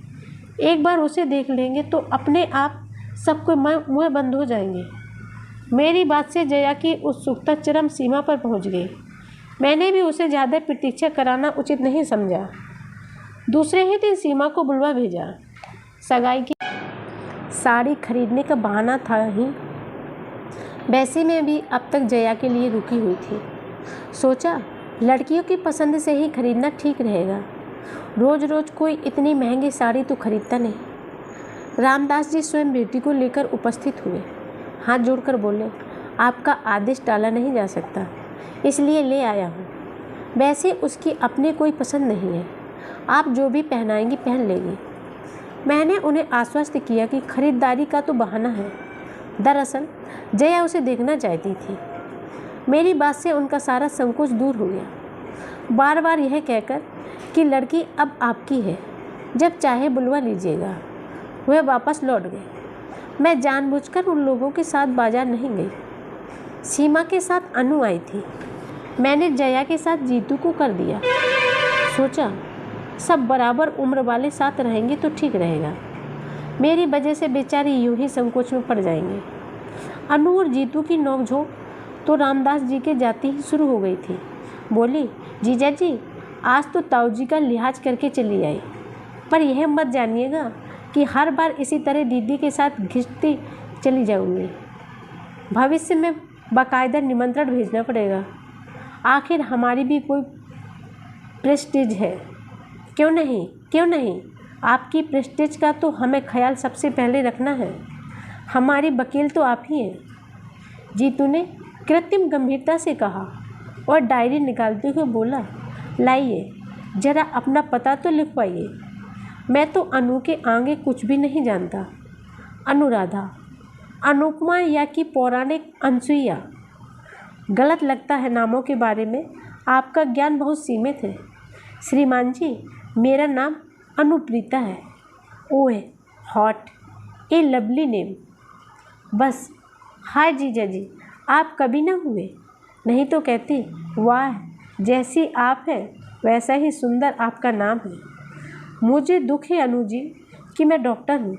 एक बार उसे देख लेंगे तो अपने आप सबको मुँह बंद हो जाएंगे। मेरी बात से जया की उत्सुकता चरम सीमा पर पहुंच गई। मैंने भी उसे ज़्यादा प्रतीक्षा कराना उचित नहीं समझा। दूसरे ही दिन सीमा को बुलवा भेजा। सगाई की साड़ी खरीदने का बहाना था ही, वैसे में भी अब तक जया के लिए रुकी हुई थी। सोचा लड़कियों की पसंद से ही खरीदना ठीक रहेगा। रोज़ रोज़ कोई इतनी महंगी साड़ी तो खरीदता नहीं। रामदास जी स्वयं बेटी को लेकर उपस्थित हुए। हाथ जोड़कर बोले, आपका आदेश टाला नहीं जा सकता, इसलिए ले आया हूँ। वैसे उसकी अपने कोई पसंद नहीं है, आप जो भी पहनाएंगी पहन लेगी। मैंने उन्हें आश्वस्त किया कि खरीदारी का तो बहाना है। दरअसल जया उसे देखना चाहती थी। मेरी बात से उनका सारा संकोच दूर हो गया। बार बार यह कहकर कि लड़की अब आपकी है, जब चाहे बुलवा लीजिएगा, वह वापस लौट गए। मैं जानबूझकर उन लोगों के साथ बाजार नहीं गई। सीमा के साथ अनु आई थी। मैंने जया के साथ जीतू को कर दिया। सोचा सब बराबर उम्र वाले साथ रहेंगे तो ठीक रहेगा। मेरी वजह से बेचारी यूं ही संकोच में पड़ जाएंगे। अनु और जीतू की नोकझोंक तो रामदास जी के जाती ही शुरू हो गई थी। बोली, जीजा जी आज तो ताऊ जी का लिहाज करके चली आई, पर यह मत जानिएगा कि हर बार इसी तरह दीदी के साथ घिसती चली जाऊंगी। भविष्य में बाकायदा निमंत्रण भेजना पड़ेगा। आखिर हमारी भी कोई प्रेस्टीज है। क्यों नहीं, आपकी प्रेस्टीज का तो हमें ख्याल सबसे पहले रखना है। हमारी वकील तो आप ही हैं। जीतू ने कृत्रिम गंभीरता से कहा और डायरी निकालते हुए बोला, लाइए जरा अपना पता तो लिखवाइए। मैं तो अनु के आगे कुछ भी नहीं जानता। अनुराधा, अनुपमा या कि पौराणिक अनसुईया। गलत लगता है नामों के बारे में आपका ज्ञान बहुत सीमित है। श्रीमान जी, मेरा नाम अनुप्रीता है। ओह हॉट, ए लवली नेम। बस हाय जीजा जी, आप कभी ना हुए, नहीं तो कहते वाह जैसी आप है वैसा ही सुंदर आपका नाम है। मुझे दुख है अनु जी कि मैं डॉक्टर हूँ।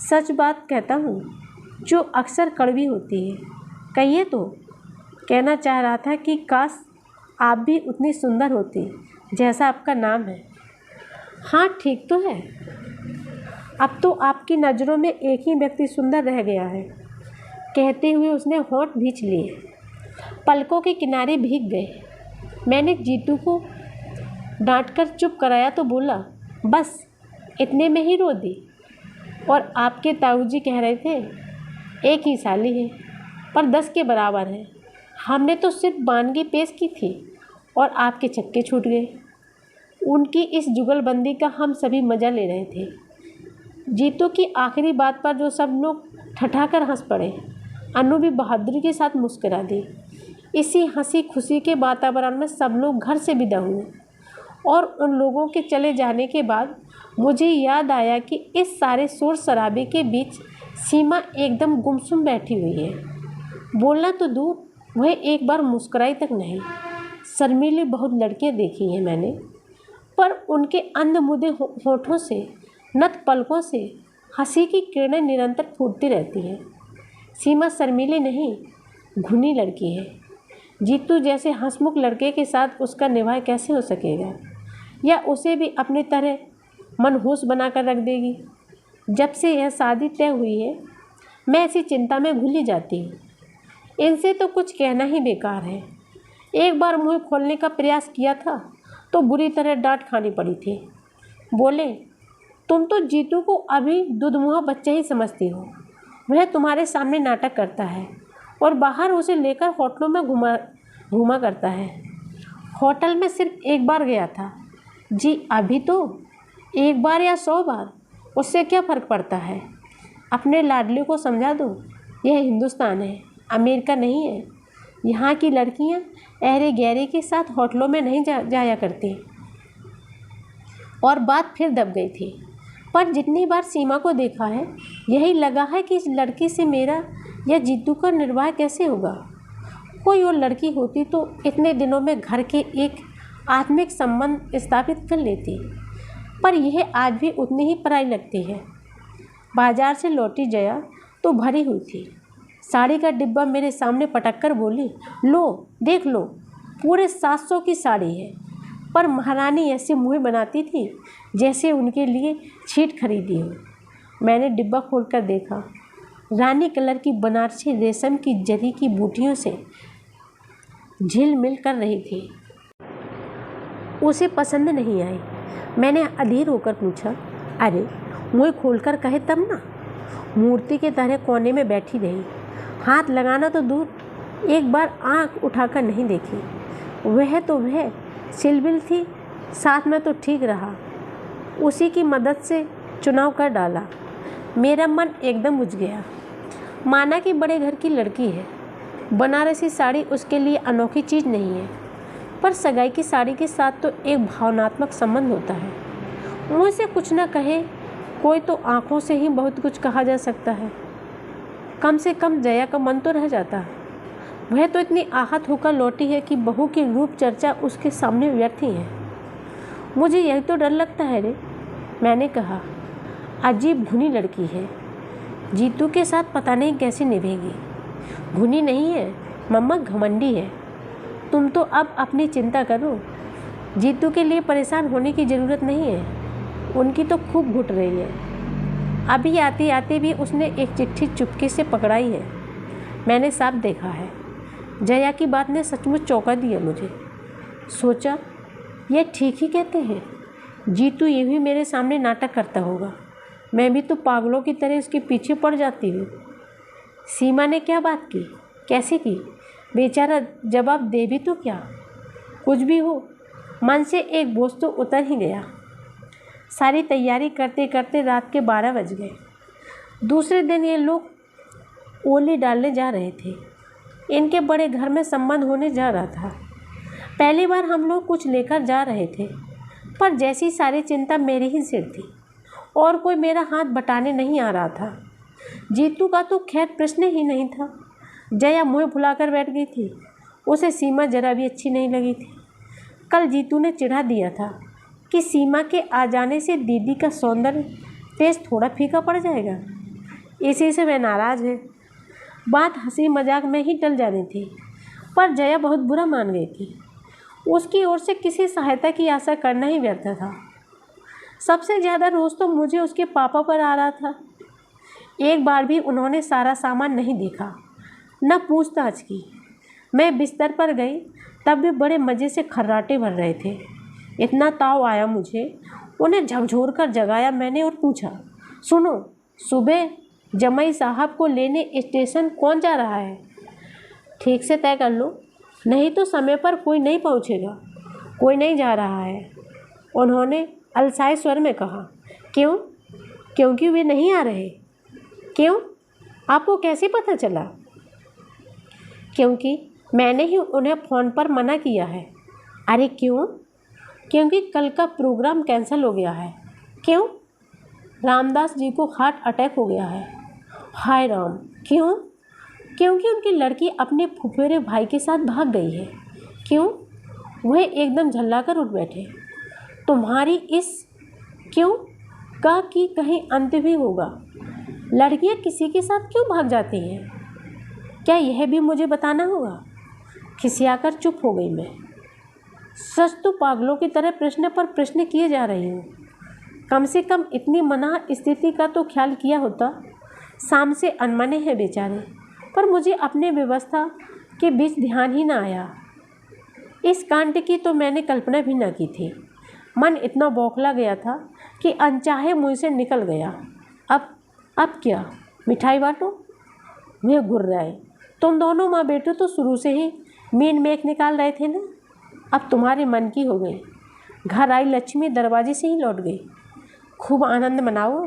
सच बात कहता हूँ जो अक्सर कड़वी होती है। कहिए तो। कहना चाह रहा था कि काश आप भी उतनी सुंदर होती जैसा आपका नाम है। हाँ ठीक तो है। अब तो आपकी नज़रों में एक ही व्यक्ति सुंदर रह गया है। कहते हुए उसने होंठ भींच लिए। पलकों के किनारे भीग गए। मैंने जीतू को डांटकर चुप कराया तो बोला, बस इतने में ही रो दी। और आपके ताऊजी कह रहे थे एक ही साली है पर 10 के बराबर है। हमने तो सिर्फ बानगी पेश की थी और आपके छक्के छूट गए। उनकी इस जुगलबंदी का हम सभी मज़ा ले रहे थे। जीतू की आखिरी बात पर जो सब लोग ठठाकर हंस पड़े। अनु भी बहादुरी के साथ मुस्कुरा दी। इसी हंसी खुशी के वातावरण में सब लोग घर से विदा हुए और उन लोगों के चले जाने के बाद मुझे याद आया कि इस सारे शोर शराबे के बीच सीमा एकदम गुमसुम बैठी हुई है। बोलना तो दूर, वह एक बार मुस्कुराई तक नहीं। शर्मीली बहुत लड़कियां देखी हैं मैंने, पर उनके अंधमुंधे होठों से, नत पलकों से हंसी की किरणें निरंतर फूटती रहती हैं। सीमा शर्मीली नहीं, घुनी लड़की है। जीतू जैसे हंसमुख लड़के के साथ उसका निभाव कैसे हो सकेगा, या उसे भी अपनी तरह मनहूस बनाकर रख देगी। जब से यह शादी तय हुई है मैं ऐसी चिंता में भूल ही जाती हूँ। इनसे तो कुछ कहना ही बेकार है। एक बार मुँह खोलने का प्रयास किया था तो बुरी तरह डांट खानी पड़ी थी। बोले, तुम तो जीतू को अभी दुधमुहा बच्चा ही समझती हो। वह तुम्हारे सामने नाटक करता है और बाहर उसे लेकर होटलों में घूमा करता है। होटल में सिर्फ एक बार गया था जी, अभी तो एक बार या 100 बार, उससे क्या फ़र्क पड़ता है। अपने लाडले को समझा दो, यह हिंदुस्तान है, अमेरिका नहीं है। यहाँ की लड़कियाँ अहरे गहरे के साथ होटलों में नहीं जाया करती। और बात फिर दब गई थी। पर जितनी बार सीमा को देखा है यही लगा है कि इस लड़की से मेरा या जीतू का निर्वाह कैसे होगा। कोई और लड़की होती तो इतने दिनों में घर के एक आत्मिक संबंध स्थापित कर लेती, पर यह आज भी उतनी ही पराई लगती है। बाजार से लौटी जया तो भरी हुई थी। साड़ी का डिब्बा मेरे सामने पटक कर बोली, लो देख लो, पूरे 700 की साड़ी है। पर महारानी ऐसे मुँह बनाती थी जैसे उनके लिए छीट खरीदी हो। मैंने डिब्बा खोलकर देखा। रानी कलर की बनारसी रेशम की जरी की बूटियों से झिलमिल कर रही थी। उसे पसंद नहीं आई। मैंने अधीर होकर पूछा, अरे मुँह खोलकर कहे तब ना। मूर्ति के तरह कोने में बैठी रही। हाथ लगाना तो दूर, एक बार आंख उठाकर नहीं देखी। वह तो वह सिलबिल थी, साथ में तो ठीक रहा। उसी की मदद से चुनाव कर डाला। मेरा मन एकदम बुझ गया। माना कि बड़े घर की लड़की है, बनारसी साड़ी उसके लिए अनोखी चीज़ नहीं है, पर सगाई की साड़ी के साथ तो एक भावनात्मक संबंध होता है। मुँह से कुछ न कहे कोई तो आँखों से ही बहुत कुछ कहा जा सकता है। कम से कम जया का मन तो रह जाता है। वह तो इतनी आहत होकर लौटी है कि बहू की रूप चर्चा उसके सामने व्यर्थ ही है। मुझे यही तो डर लगता है रे, मैंने कहा। अजीब घुनी लड़की है, जीतू के साथ पता नहीं कैसे निभेगी। घुनी नहीं है मम्मा, घमंडी है। तुम तो अब अपनी चिंता करो, जीतू के लिए परेशान होने की ज़रूरत नहीं है। उनकी तो खूब घुट रही है। अभी आते आते भी उसने एक चिट्ठी चुपके से पकड़ाई है, मैंने साफ देखा है। जया की बात ने सचमुच चौंका दिया मुझे। सोचा, यह ठीक ही कहते हैं, जीतू ये भी मेरे सामने नाटक करता होगा। मैं भी तो पागलों की तरह उसके पीछे पड़ जाती हूँ। सीमा ने क्या बात की, कैसे की, बेचारा जवाब दे भी तो क्या। कुछ भी हो, मन से एक बोझ तो उतर ही गया। सारी तैयारी करते करते रात के 12 बज गए। दूसरे दिन ये लोग ओली डालने जा रहे थे। इनके बड़े घर में संबंध होने जा रहा था। पहली बार हम लोग कुछ लेकर जा रहे थे, पर जैसी सारी चिंता मेरी ही सिर थी और कोई मेरा हाथ बटाने नहीं आ रहा था। जीतू का तो खैर प्रश्न ही नहीं था। जया मुँह फुलाकर बैठ गई थी। उसे सीमा जरा भी अच्छी नहीं लगी थी। कल जीतू ने चिढ़ा दिया था कि सीमा के आ जाने से दीदी का सौंदर्य तेज थोड़ा फीका पड़ जाएगा। इसी से वह नाराज़ है। बात हंसी मजाक में ही टल जानी थी, पर जया बहुत बुरा मान गई थी। उसकी ओर से किसी सहायता की आशा करना ही व्यर्थ था। सबसे ज़्यादा रोज़ तो मुझे उसके पापा पर आ रहा था। एक बार भी उन्होंने सारा सामान नहीं देखा, न पूछताछ की। मैं बिस्तर पर गई तब भी बड़े मज़े से खर्राटे भर रहे थे। इतना ताव आया मुझे, उन्हें झकझोर कर जगाया मैंने और पूछा, सुनो, सुबह जमाई साहब को लेने स्टेशन कौन जा रहा है? ठीक से तय कर लो, नहीं तो समय पर कोई नहीं पहुंचेगा। कोई नहीं जा रहा है, उन्होंने अलसाए स्वर में कहा। क्यों? क्योंकि वे नहीं आ रहे। क्यों? आपको कैसे पता चला? क्योंकि मैंने ही उन्हें फ़ोन पर मना किया है। अरे क्यों? क्योंकि कल का प्रोग्राम कैंसिल हो गया है। क्यों? रामदास जी को हार्ट अटैक हो गया है। हाय राम, क्यों? क्योंकि उनकी लड़की अपने फुफेरे भाई के साथ भाग गई है। क्यों? वह एकदम झल्लाकर उठ बैठे। तुम्हारी इस क्यों का कि कहीं अंत भी होगा। लड़कियां किसी के साथ क्यों भाग जाती हैं? क्या यह भी मुझे बताना होगा? खिसियाकर चुप हो गई मैं। सच तो पागलों की तरह प्रश्न पर प्रश्न किए जा रही हूँ। कम से कम इतनी मना स्थिति का तो ख्याल किया होता। शाम से अनमने हैं बेचारे, पर मुझे अपने व्यवस्था के बीच ध्यान ही ना आया। इस कांड की तो मैंने कल्पना भी न की थी। मन इतना बौखला गया था कि अनचाहे मुँह से निकल गया। अब क्या? मिठाई बांटो। वे गुर्राए। तुम दोनों माँ बेटे तो शुरू से ही मीन मेख निकाल रहे थे ना। अब तुम्हारे मन की हो गई। घर आई लक्ष्मी दरवाजे से ही लौट गई। खूब आनंद मनाओ।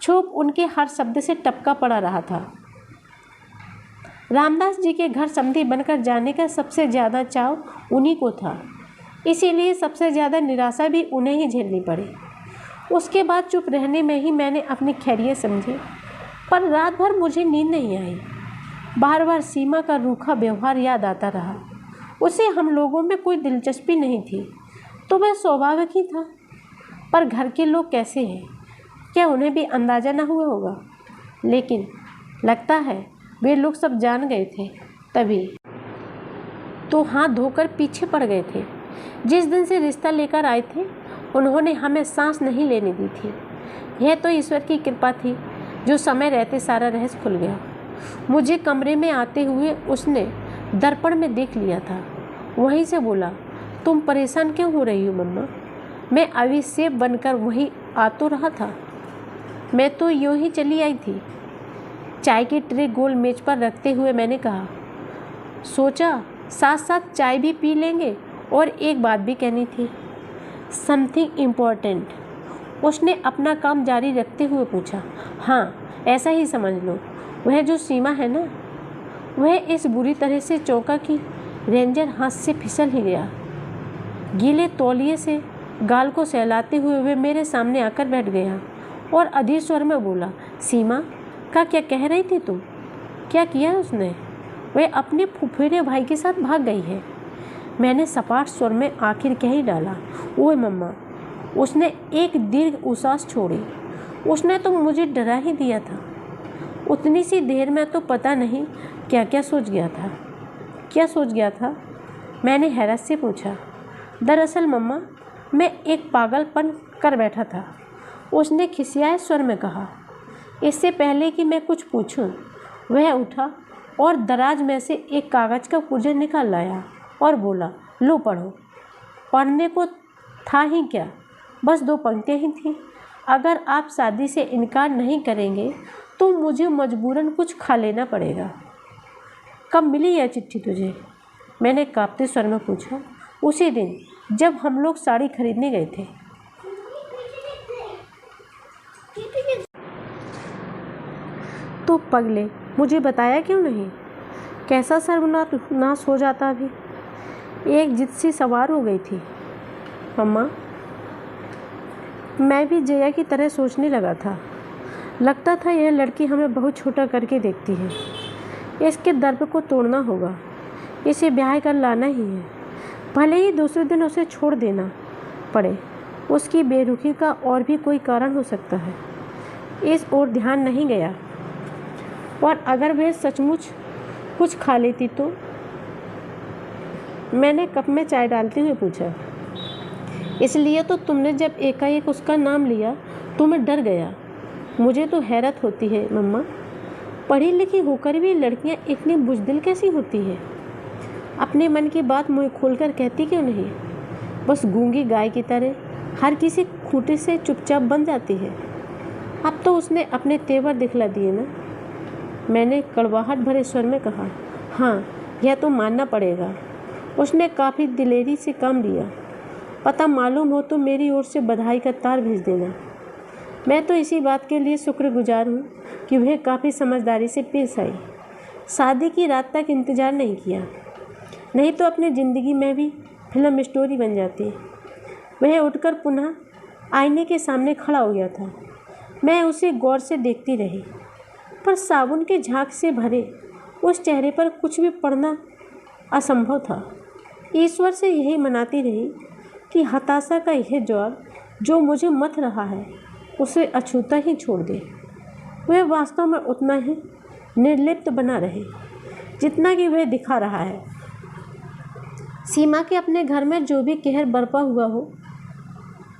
चुप उनके हर शब्द से टपका पड़ा रहा था। रामदास जी के घर समधी बनकर जाने का सबसे ज़्यादा चाव उन्हीं को था। इसीलिए सबसे ज़्यादा निराशा भी उन्हें ही झेलनी पड़ी। उसके बाद चुप रहने में ही मैंने अपनी खैरियत समझी, पर रात भर मुझे नींद नहीं आई। बार बार सीमा का रूखा व्यवहार याद आता रहा। उसे हम लोगों में कोई दिलचस्पी नहीं थी, तो वह स्वाभाविक ही था। पर घर के लोग कैसे हैं, क्या उन्हें भी अंदाज़ा न हुआ होगा? लेकिन लगता है वे लोग सब जान गए थे, तभी तो हाथ धोकर पीछे पड़ गए थे। जिस दिन से रिश्ता लेकर आए थे, उन्होंने हमें सांस नहीं लेने दी थी। यह तो ईश्वर की कृपा थी, जो समय रहते सारा रहस्य खुल गया। मुझे कमरे में आते हुए उसने दर्पण में देख लिया था। वहीं से बोला, तुम परेशान क्यों हो रही हो मम्मा? मैं अभिषेक बनकर वहीं आ तो रहा था। मैं तो यूँ ही चली आई थी। चाय की ट्रे गोल मेज पर रखते हुए मैंने कहा, सोचा साथ साथ चाय भी पी लेंगे और एक बात भी कहनी थी। Something important? उसने अपना काम जारी रखते हुए पूछा। हाँ, ऐसा ही समझ लो। वह जो सीमा है ना, वह इस बुरी तरह से चौंका कि रेंजर हाथ से फिसल ही गया। गीले तौलिए से गाल को सहलाते हुए वह मेरे सामने आकर बैठ गया और अधीर स्वर में बोला, सीमा का क्या कह रही थी तुम? क्या किया उसने? वह अपने फुफेरे भाई के साथ भाग गई है। मैंने सपाट स्वर में आखिर कह ही डाला। ओए मम्मा। उसने एक दीर्घ उसास छोड़ी। उसने तो मुझे डरा ही दिया था। उतनी सी देर में तो पता नहीं क्या क्या सोच गया था। क्या सोच गया था? मैंने हैरत से पूछा। दरअसल मम्मा, मैं एक पागलपन कर बैठा था, उसने खिसियाए स्वर में कहा। इससे पहले कि मैं कुछ पूछूं, वह उठा और दराज में से एक कागज़ का पुर्जा निकाल लाया और बोला, लो पढ़ो। पढ़ने को था ही क्या, बस 2 पंक्तियाँ ही थी। अगर आप शादी से इनकार नहीं करेंगे तो मुझे मजबूरन कुछ खा लेना पड़ेगा। कब मिली यह चिट्ठी तुझे? मैंने कांपते स्वर में पूछा। उसी दिन जब हम लोग साड़ी खरीदने गए थे। तो पगले, मुझे बताया क्यों नहीं? कैसा सर्वनाश हो जाता अभी। एक जिद सी सवार हो गई थी। मम्मा, मैं भी जया की तरह सोचने लगा था। लगता था यह लड़की हमें बहुत छोटा करके देखती है। इसके दर्प को तोड़ना होगा, इसे ब्याह कर लाना ही है। भले ही दूसरे दिन उसे छोड़ देना पड़े, उसकी बेरुखी का और भी कोई कारण हो सकता है। इस ओर ध्यान नहीं गया। और अगर वह सचमुच कुछ खा लेती तो? मैंने कप में चाय डालते हुए पूछा। इसलिए तो तुमने जब एकाएक उसका नाम लिया तो मैं डर गया। मुझे तो हैरत होती है मम्मा, पढ़ी लिखी होकर भी लड़कियां इतनी बुज़दिल कैसी होती हैं? अपने मन की बात मुँह खोलकर कहती क्यों नहीं? बस गूंगी गाय की तरह हर किसी खूंटे से चुपचाप बन जाती है। अब तो उसने अपने तेवर दिखला दिए ना। मैंने कड़वाहट भरे स्वर में कहा। हाँ, यह तो मानना पड़ेगा। उसने काफ़ी दिलेरी से काम लिया। पता मालूम हो तो मेरी ओर से बधाई का तार भेज देना। मैं तो इसी बात के लिए शुक्रगुजार हूँ कि वह काफ़ी समझदारी से पेश आई। शादी की रात तक इंतज़ार नहीं किया, नहीं तो अपनी ज़िंदगी में भी फिल्म स्टोरी बन जाती। वह उठकर पुनः आईने के सामने खड़ा हो गया था। मैं उसे गौर से देखती रही, पर साबुन के झाग से भरे उस चेहरे पर कुछ भी पढ़ना असंभव था। ईश्वर से यही मनाती रही कि हताशा का यह जवाब जो मुझे मथ रहा है उसे अछूता ही छोड़ दे। वह वास्तव में उतना ही निर्लिप्त बना रहे जितना कि वह दिखा रहा है। सीमा के अपने घर में जो भी कहर बरपा हुआ हो,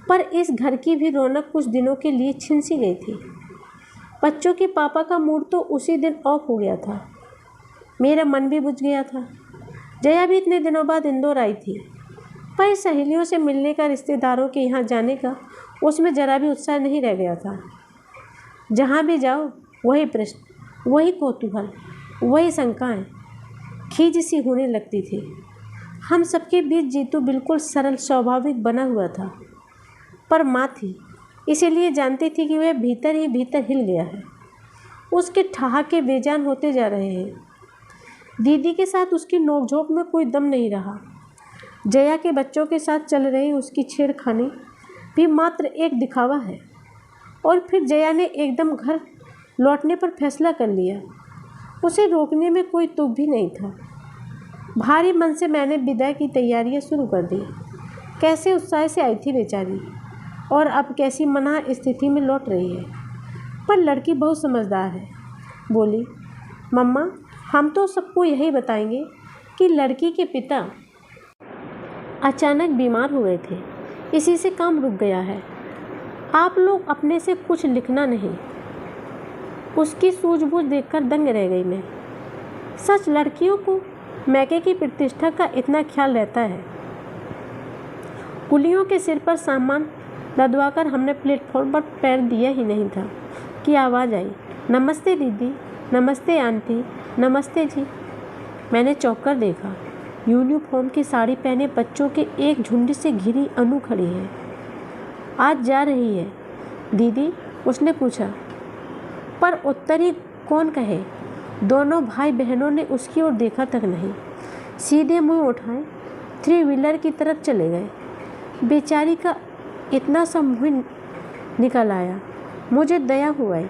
पर इस घर की भी रौनक कुछ दिनों के लिए छिन सी गई थी। बच्चों के पापा का मूड तो उसी दिन ऑफ हो गया था। मेरा मन भी बुझ गया था। जया भी इतने दिनों बाद इंदौर आई थी, पर सहेलियों से मिलने का, रिश्तेदारों के यहाँ जाने का उसमें जरा भी उत्साह नहीं रह गया था। जहाँ भी जाओ वही प्रश्न, वही कौतूहल, वही शंकाएं खींच सी होने लगती थी। हम सबके बीच जीतू बिल्कुल सरल स्वाभाविक बना हुआ था, पर माँ थी, इसीलिए जानती थी कि वह भीतर ही भीतर हिल गया है। उसके ठहाके बेजान होते जा रहे हैं। दीदी के साथ उसकी नोकझोंक में कोई दम नहीं रहा। जया के बच्चों के साथ चल रही उसकी छेड़खानी भी मात्र एक दिखावा है। और फिर जया ने एकदम घर लौटने पर फैसला कर लिया। उसे रोकने में कोई तुक भी नहीं था। भारी मन से मैंने विदाई की तैयारियां शुरू कर दी। कैसे उत्साह से आई थी बेचारी, और अब कैसी मना स्थिति में लौट रही है। पर लड़की बहुत समझदार है। बोली, मम्मा हम तो सबको यही बताएंगे कि लड़की के पिता अचानक बीमार हो गए थे, इसी से काम रुक गया है। आप लोग अपने से कुछ लिखना नहीं। उसकी सूझबूझ देखकर दंग रह गई मैं। सच लड़कियों को मैके की प्रतिष्ठा का इतना ख्याल रहता है। कुलियों के सिर पर सामान लदवाकर हमने प्लेटफॉर्म पर पैर दिया ही नहीं था कि आवाज़ आई, नमस्ते दीदी, नमस्ते आंटी, नमस्ते जी। मैंने चौंक कर देखा। यूनिफॉर्म की साड़ी पहने बच्चों के एक झुंड से घिरी अनु खड़ी है। आज जा रही है दीदी, उसने पूछा, पर उत्तर ही कौन कहे। दोनों भाई बहनों ने उसकी ओर देखा तक नहीं, सीधे मुंह उठाए 3 व्हीलर की तरफ चले गए। बेचारी का इतना सा मुँह निकल आया, मुझे दया हुआ।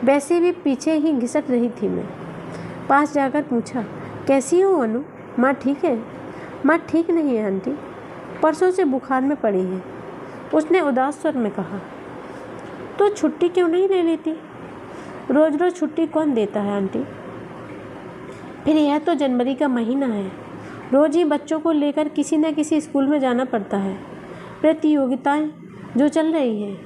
वैसे भी पीछे ही घिसट रही थी मैं। पास जाकर पूछा, कैसी हो अनु, माँ ठीक है? माँ ठीक नहीं है आंटी, परसों से बुखार में पड़ी है, उसने उदास स्वर में कहा। तो छुट्टी क्यों नहीं ले लेती? रोज़ रोज़ छुट्टी कौन देता है आंटी? फिर यह तो जनवरी का महीना है, रोज़ ही बच्चों को लेकर किसी न किसी स्कूल में जाना पड़ता है। प्रतियोगिताएं जो चल रही हैं,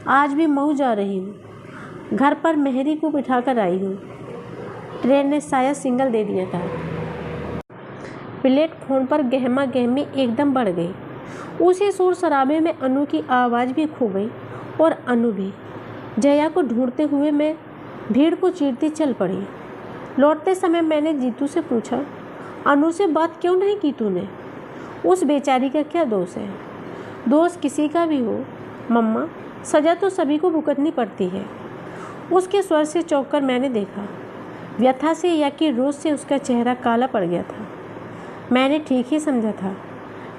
आज भी मऊ जा रही हूँ। घर पर मेहरी को बिठाकर आई हूँ। ट्रेन ने शायद सिग्नल दे दिया था। प्लेटफॉर्म पर गहमा गहमी एकदम बढ़ गई। उसी शोर शराबे में अनु की आवाज़ भी खो गई और अनु भी। जया को ढूंढते हुए मैं भीड़ को चीरती चल पड़ी। लौटते समय मैंने जीतू से पूछा, अनु से बात क्यों नहीं की तूने? उस बेचारी का क्या दोष है? दोष किसी का भी हो मम्मा, सज़ा तो सभी को भुगतनी पड़ती है। उसके स्वर से चौंककर मैंने देखा। व्यथा से या कि रोज से उसका चेहरा काला पड़ गया था। मैंने ठीक ही समझा था।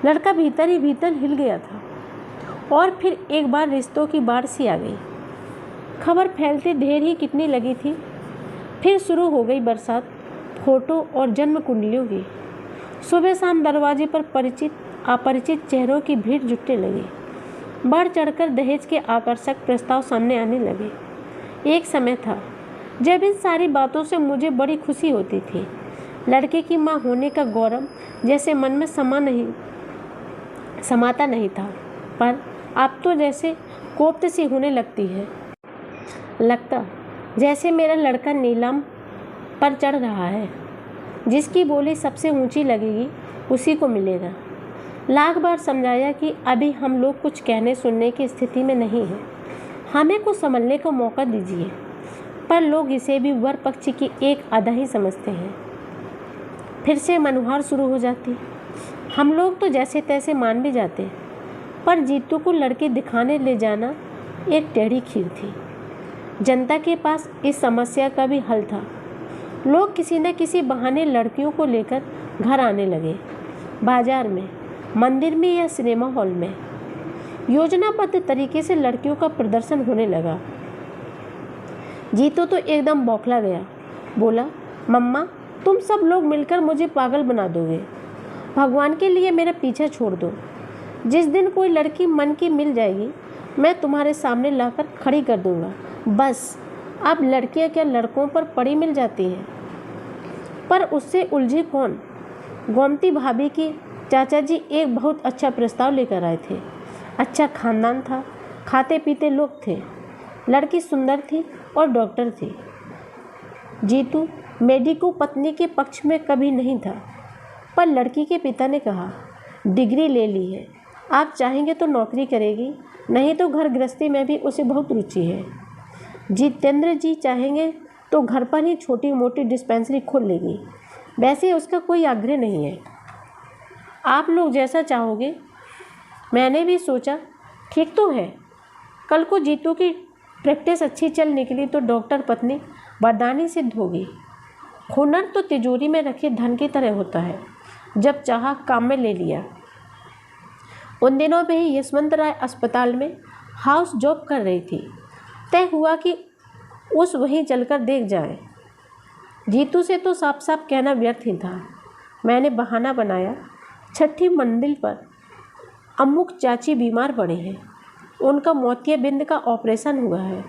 लड़का भीतर ही भीतर हिल गया था। और फिर एक बार रिश्तों की बाढ़ सी आ गई। खबर फैलते ढेर ही कितनी लगी थी। फिर शुरू हो गई बरसात फोटो और जन्म कुंडलियों की। सुबह शाम दरवाजे पर परिचित अपरिचित चेहरों की भीड़ जुटने लगी। बढ़ चढ़कर दहेज के आकर्षक प्रस्ताव सामने आने लगे। एक समय था जब इन सारी बातों से मुझे बड़ी खुशी होती थी। लड़के की माँ होने का गौरव जैसे मन में समाता नहीं था, पर अब तो जैसे कोफ्त सी होने लगती है। लगता जैसे मेरा लड़का नीलाम पर चढ़ रहा है। जिसकी बोली सबसे ऊंची लगेगी उसी को मिलेगा। लाख बार समझाया कि अभी हम लोग कुछ कहने सुनने की स्थिति में नहीं हैं, हमें कुछ समझने का मौका दीजिए, पर लोग इसे भी वर पक्ष की एक अदा ही समझते हैं। फिर से मनुहार शुरू हो जाती। हम लोग तो जैसे तैसे मान भी जाते, पर जीतू को लड़के दिखाने ले जाना एक टेढ़ी खीर थी। जनता के पास इस समस्या का भी हल था। लोग किसी न किसी बहाने लड़कियों को लेकर घर आने लगे। बाजार में, मंदिर में या सिनेमा हॉल में योजनाबद्ध तरीके से लड़कियों का प्रदर्शन होने लगा। जीतू तो एकदम बौखला गया। बोला, मम्मा, तुम सब लोग मिलकर मुझे पागल बना दोगे। भगवान के लिए मेरा पीछा छोड़ दो। जिस दिन कोई लड़की मन की मिल जाएगी, मैं तुम्हारे सामने लाकर खड़ी कर दूंगा। बस, अब लड़कियां क्या लड़कों पर पड़ी मिल जाती हैं। पर उससे उलझी कौन? गोमती भाभी की चाचा जी एक बहुत अच्छा प्रस्ताव लेकर आए थे। अच्छा खानदान था, खाते पीते लोग थे, लड़की सुंदर थी और डॉक्टर थी। जीतू मेडिको पत्नी के पक्ष में कभी नहीं था, पर लड़की के पिता ने कहा, डिग्री ले ली है, आप चाहेंगे तो नौकरी करेगी, नहीं तो घर गृहस्थी में भी उसे बहुत रुचि है। जितेंद्र जी चाहेंगे तो घर पर ही छोटी मोटी डिस्पेंसरी खोल लेगी। वैसे उसका कोई आग्रह नहीं है, आप लोग जैसा चाहोगे। मैंने भी सोचा, ठीक तो है। कल को जीतू की प्रैक्टिस अच्छी चल निकली तो डॉक्टर पत्नी वरदानी सिद्ध होगी। हुनर तो तिजोरी में रखे धन की तरह होता है, जब चाहा काम में ले लिया। उन दिनों में ही यशवंत राय अस्पताल में हाउस जॉब कर रही थी। तय हुआ कि उस वहीं चलकर देख जाए। जीतू से तो साफ साफ कहना व्यर्थ ही था। मैंने बहाना बनाया, छठी मंजिल पर अमुक चाची बीमार पड़ी हैं, उनका मोतियाबिंद का ऑपरेशन हुआ है,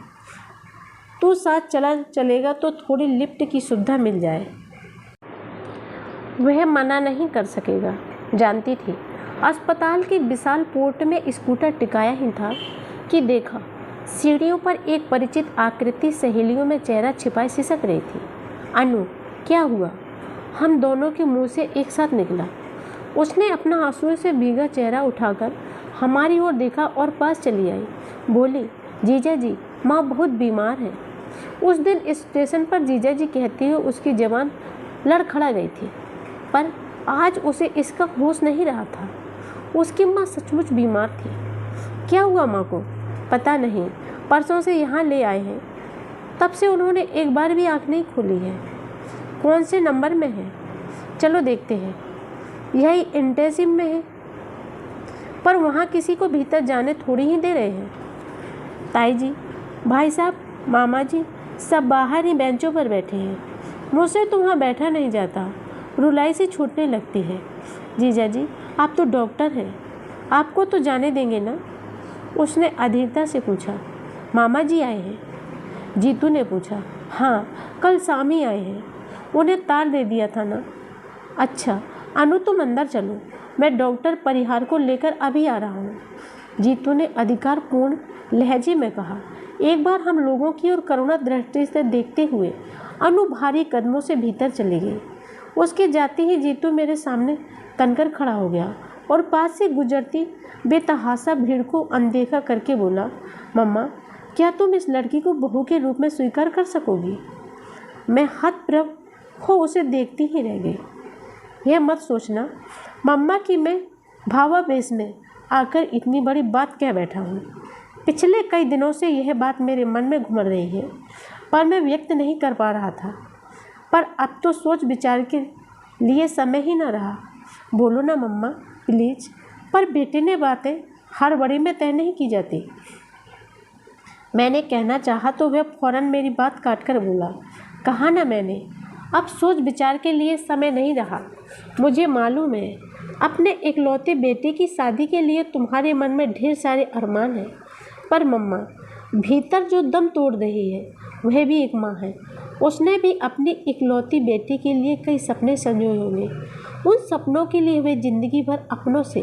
तू साथ चलेगा तो थोड़ी लिफ्ट की सुविधा मिल जाए। वह मना नहीं कर सकेगा, जानती थी। अस्पताल के विशाल पोर्ट में स्कूटर टिकाया ही था कि देखा, सीढ़ियों पर एक परिचित आकृति सहेलियों में चेहरा छिपाए सिसक रही थी। अनु, क्या हुआ? हम दोनों के मुंह से एक साथ निकला। उसने अपना आंसुओं से भीगा चेहरा उठाकर हमारी ओर देखा और पास चली आई। बोली, जीजा जी, माँ बहुत बीमार है। उस दिन स्टेशन पर जीजा जी कहती हुए उसकी जबान लड़खड़ा गई थी, पर आज उसे इसका होश नहीं रहा था। उसकी माँ सचमुच बीमार थी। क्या हुआ माँ को? पता नहीं, परसों से यहाँ ले आए हैं, तब से उन्होंने एक बार भी आँख नहीं खोली है। कौन से नंबर में है? चलो देखते हैं। यही इंटेंसिव में है, पर वहाँ किसी को भीतर जाने थोड़ी ही दे रहे हैं। ताई जी, भाई साहब, मामा जी सब बाहर ही बेंचों पर बैठे हैं। मुझसे तो वहाँ बैठा नहीं जाता, रुलाई से छूटने लगती है। जीजा जी, आप तो डॉक्टर हैं, आपको तो जाने देंगे ना? उसने अधीरता से पूछा। मामा जी आए हैं? जीतू ने पूछा। हाँ, कल शाम ही आए हैं, उन्हें तार दे दिया था ना। अच्छा, अनु तुम अंदर चलो, मैं डॉक्टर परिहार को लेकर अभी आ रहा हूँ, जीतू ने अधिकारपूर्ण लहजे में कहा। एक बार हम लोगों की ओर करुणा दृष्टि से देखते हुए अनु भारी कदमों से भीतर चली गई। उसके जाते ही जीतू मेरे सामने तनकर खड़ा हो गया और पास से गुजरती बेतहाशा भीड़ को अनदेखा करके बोला, मम्मा, क्या तुम इस लड़की को बहू के रूप में स्वीकार कर सकोगी? मैं हतप्रभ हो उसे देखती ही रह गई। यह मत सोचना मम्मा कि मैं भावावेश में आकर इतनी बड़ी बात कह बैठा हूँ। पिछले कई दिनों से यह बात मेरे मन में घुमड़ रही है, पर मैं व्यक्त नहीं कर पा रहा था। पर अब तो सोच विचार के लिए समय ही न रहा। बोलो ना मम्मा, प्लीज। पर बेटे ने बातें हर बड़ी में तय नहीं की जाती। मैंने कहना चाहा तो वह फौरन मेरी बात काट कर बोला, कहा ना मैंने, अब सोच विचार के लिए समय नहीं रहा। मुझे मालूम है अपने इकलौते बेटे की शादी के लिए तुम्हारे मन में ढेर सारे अरमान हैं, पर मम्मा, भीतर जो दम तोड़ रही है वह भी एक माँ है। उसने भी अपनी इकलौती बेटी के लिए कई सपने संजोए होंगे। उन सपनों के लिए वह जिंदगी भर अपनों से,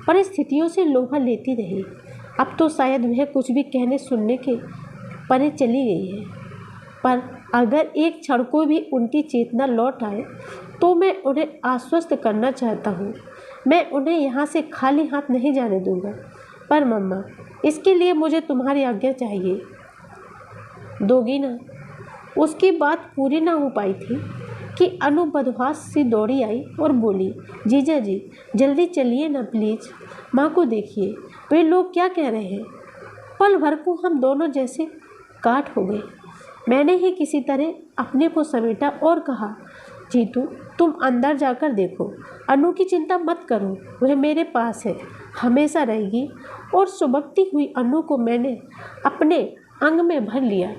परिस्थितियों से लोहा लेती रही। अब तो शायद वह कुछ भी कहने सुनने के परे चली गई है, पर अगर एक क्षण को भी उनकी चेतना लौट आए तो मैं उन्हें आश्वस्त करना चाहता हूँ। मैं उन्हें यहाँ से खाली हाथ नहीं जाने दूँगा। पर मम्मा, इसके लिए मुझे तुम्हारी आज्ञा चाहिए, दोगी ना? उसकी बात पूरी ना हो पाई थी कि अनु बदहवास सी दौड़ी आई और बोली, जीजा जी, जल्दी चलिए ना प्लीज़, माँ को देखिए, वे लोग क्या कह रहे हैं। पल भर को हम दोनों जैसे काट हो गए। मैंने ही किसी तरह अपने को समेटा और कहा, जीतू तुम अंदर जाकर देखो, अनु की चिंता मत करो, वह मेरे पास है, हमेशा रहेगी। और सुबकती हुई अनु को मैंने अपने अंग में भर लिया।